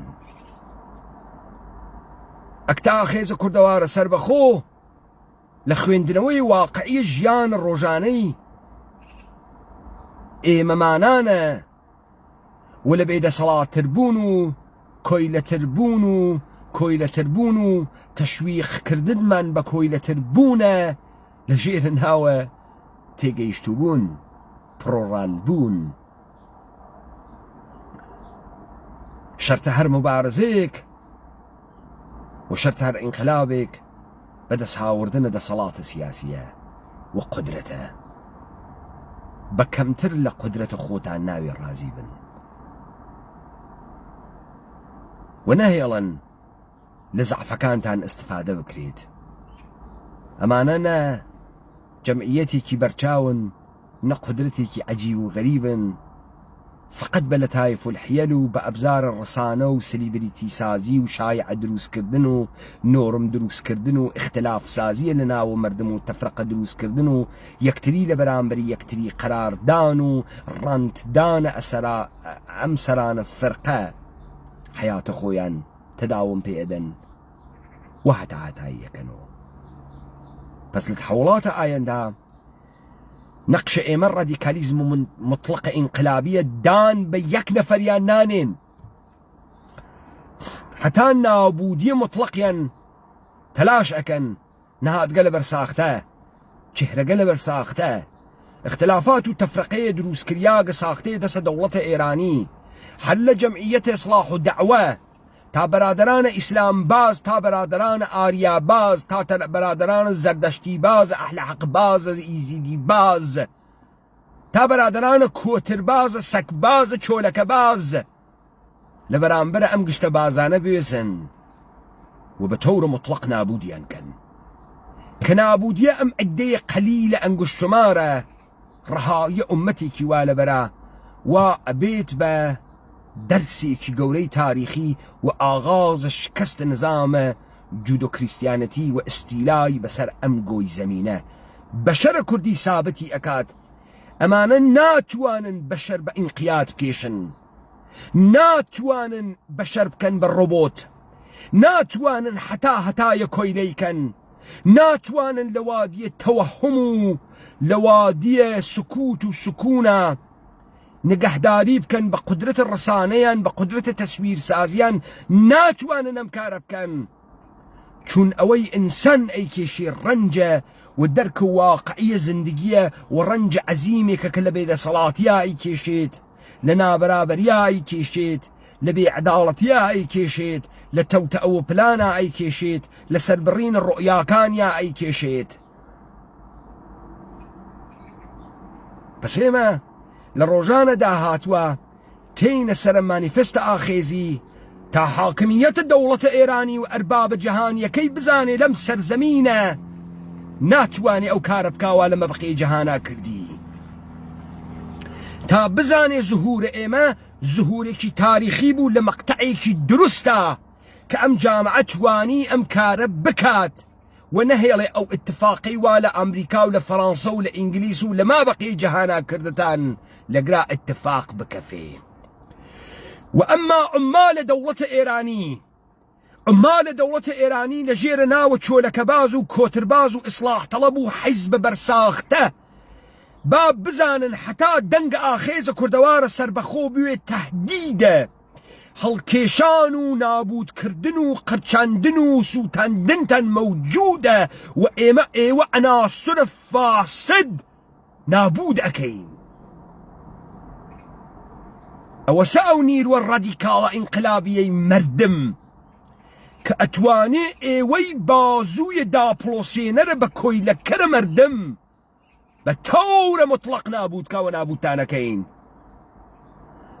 ئەکتا ئاخێزە کوردەوارە سەربەخۆ لە خوێندنەوەی واقعی ژیان ڕۆژانەی ئێمەمانانە و لە بێدەسەڵاتتربوون و کۆیلەتربوون و تەشویقکردنمان بە کۆیلەتربوونە لە ژێرە ناوە تێگەیشتوبوون، پرۆڕالبوون. شەرتە هەر مبارزەیەک و شەرتە هەر ئینقلابێک بەدەست هاوردنە دەسەڵاتە سیاسیە و قودرەتە. بە کەمتر لە قودرەتە خۆتان ناوێ ڕازی بن و نەهێڵن لە زەعفەکانتان ئستفادە بکرێت. ئەمانە نە جەمعیەتێکی بەرچاون، نە قودرەتێکی عەجیب و غەریبن، فقط بە لە تایف الحیەل و بە ئەبزارە ڕسانە و سلیبریتی سازی و شایع دروستکردن و نۆرم دروستکردن و اختلاف سازیە لە ناو مردم و تەفرەقە دروستکردن و یەکتری لە بەرامبەری یەکتری قەراردان و ڕانددانە ئەم سەرانە فەرقە حیاتە خۆیان تەداوم پێدەن و هەتایی یەکەنەوە. پس لە تحوڵاتە ئایندا نەقشە ئێمە ڕادیکالیزم و مطلقە ئینقلابیە دان بە یەک نەفەریان نانێن، هەتا نابودیە مطلقیان تەلاش ئەکەن، نەهاتگە لە بەرساختە، چهرەگە لە بەرساختە، اختلافات و تەفرەقەیە دروستکریا ساختەیە دەسە دەوڵەتە ئێرانی، هەر لە جەمعیەتە ئیسلاح و دەعوە تا بەرادەرانە ئیسلام باز، تا بەرادەرانە ئاریا باز، تا بەرادەرانە زەردەشتی باز، ئەحلە حەق باز، ئیزیدی باز، تا بەرادەرانە کۆتر باز، سەک باز، چۆلەکە باز لە بەرامبەرە ئەم گشتە بازانە بێسن و بە تەورە مطلق نابودیان کەن کە نابودیە ئەم عدەیە قەلیلە ئەنگشتشمارە ڕەهاییە ئومەتێکی وا لەبەرە و ئەبێت بە دەرسێکی گەورەی تاریخی و ئاغازە شکست نظامە جودۆ کریستیانەتی و ئستیلای بەسەر ئەم گۆی زەمینە. بەشەرە کوردی سابەتی ئەکات ئەمانە ناتوانن بەشەر بە ئینقیاد بکێشن، ناتوانن بەشەر بکەن بە ڕۆبۆت، ناتوانن هەتایە کۆیلەیکەن، ناتوانن لە وادیە تەوەهم و لە وادیە سکوت و سکوونە نگەهداری بکەن بە قودرەتە ڕسانەیان، بە قودرەتە تەسویر سازیان، ناتوانن ئەم کارە بکەن چون ئەوەی ئینسان ئەیکێشێ ڕەنجە و دەرکە واقعیە زندگیە و ڕەنجە عەزیمێکە کە لە بێدەسەڵاتیە ئەیکێشێت، لە نابەرابەریە ئەیکێشێت، لە بێعەداڵەتیە ئەیکێشێت، لە تەوتە ئەوە پلانە ئەیکێشێت، لە سەربڕینە ڕۆیاکانیا ئەیکێشێت. پس ئێمە لە ڕۆژانە داهاتووە تینە سەر مانیفێستە ئاخێزی تا حاکمیەتە دەوڵەتە ئێرانی و ئەربابە جەهانیەکەی بزانێ لەم سەرزەمینە ناتوانێ ئەو کارە بکاوە لە مەبقی جەهانا کردی، تا بزانێ زهورە ئێمە زهورێکی تاریخی بوو لە مەقتەعێکی دروستە کە ئەم جامعە توانی ئەم کارە بکات و نەهێڵێ ئەو اتفاقی وا لە ئەمریکا و لە فەڕەنسە و لە ئینگلیس و لە مابەقی جەهانا کردتان لەگرا اتفاق بکەفێ. و ئەمما عمالە دەوڵەتە ئێرانی، عمالە دەوڵەتە ئێرانی لە ژێرە ناوە چۆلەکە باز و کۆترباز و ئیسلاح تەڵەب و حیزبە بەرساختە با بزانن حتا دەنگە ئاخێزە کوردەوارە سەربەخۆ بوێت تەهدیدە هەڵکێشان و نابودکردن و قرچاندن و سووتاندنتان مەوجودە و ئێوە عناسر فاسد نابود ئەکەین. ئەوە سە ئەو نیروە ڕادیکاڵە ئینقلابیەی مردم کە ئەتوانێ ئێوەی بازوویە داپڵۆسێنەرە بە کۆیلەکەرە مردم بە تەورە مطلق نابودکەوە نابودتانەکەین.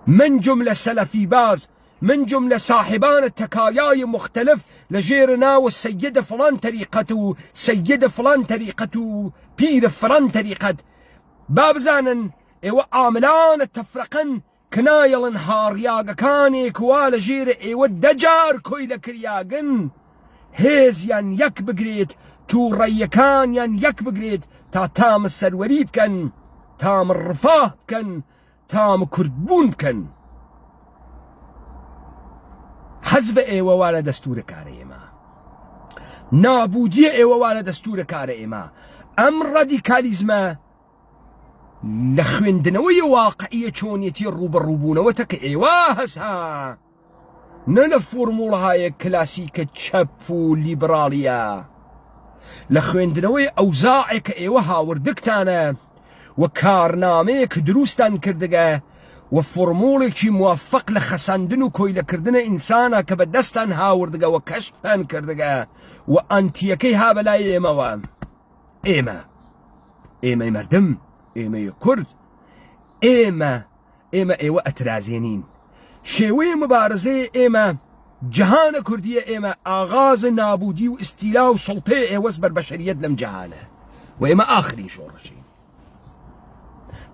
من جملة سلفي باز من جملة صاحبان التكاياي مختلف لجيرنا والسيدة فلان طريقته سيدة فلان طريقته بير فلان طريقة بابزانا ايوه عاملان التفرقن كنايل نهار ياغا كاني كوالا جير ايوه الدجار كويلا كرياغن هيزيان يك بقريت تو ريكان ين يك بقريت تام السروري بكن تام الرفاه بكن تام كردبون بكن حزب ايوه والا دستور كاريما نابودية ايوه والا دستور كاريما ام راديكاليزما لخويندنوية واقعية چونيتي الروبروبونة وتك ايوه هسها نن فورمولا هاي كلاسيكة تشابو ليبراليا لخويندنوية اوزاعك ايوه هاوردكتانا وكارناميك دروستان كردقا وفورمولك موفق لخساندنو كويلا كردنا انسانا كبدستان هاوردقا وكشفتان كردقا وانتيكي هابلاي ايما ايما مردم ايما يكرد ايما ايوه اترازينين شوي مبارزة ايما جهان كردية ايما اغاز نابودي واستيلاء وسلطة ايوه اسبر بشرية لم جهانه وايما اخري شورشي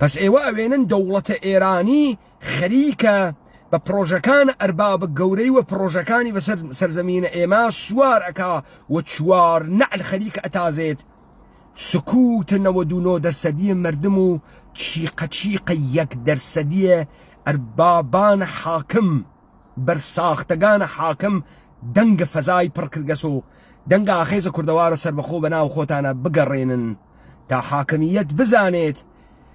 بس ايوه اوينن دولة ايراني خريكة ببروجكان ارباب القوري وبروجكاني بسرزمين ايما سوار اكا وتشوار نعل خريكة اتازيت سكوت نودونو درسدية مردمو تشيقة يك درسدية اربابان حاكم برساختگان حاكم دنگ فزاي پرکرگسو دنگ آخيز كردوار سربخو بناو خوتانا بقرينن تا حاكميت بزانيت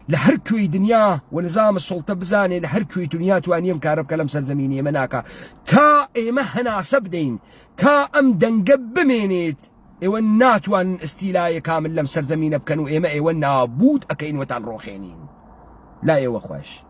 لهركوي دنيا ونظام السلطة بزاني لهركوي دنيا توانيم كارب كلام سرزميني مناكا تا ايما هنا سبدين تا ام دنقب بمينيت ايوه ناتوان استيلاي كامل لم سرزمينة بكنو ايما ايوه نابود اكين وتان روخينين لا ايوه خوش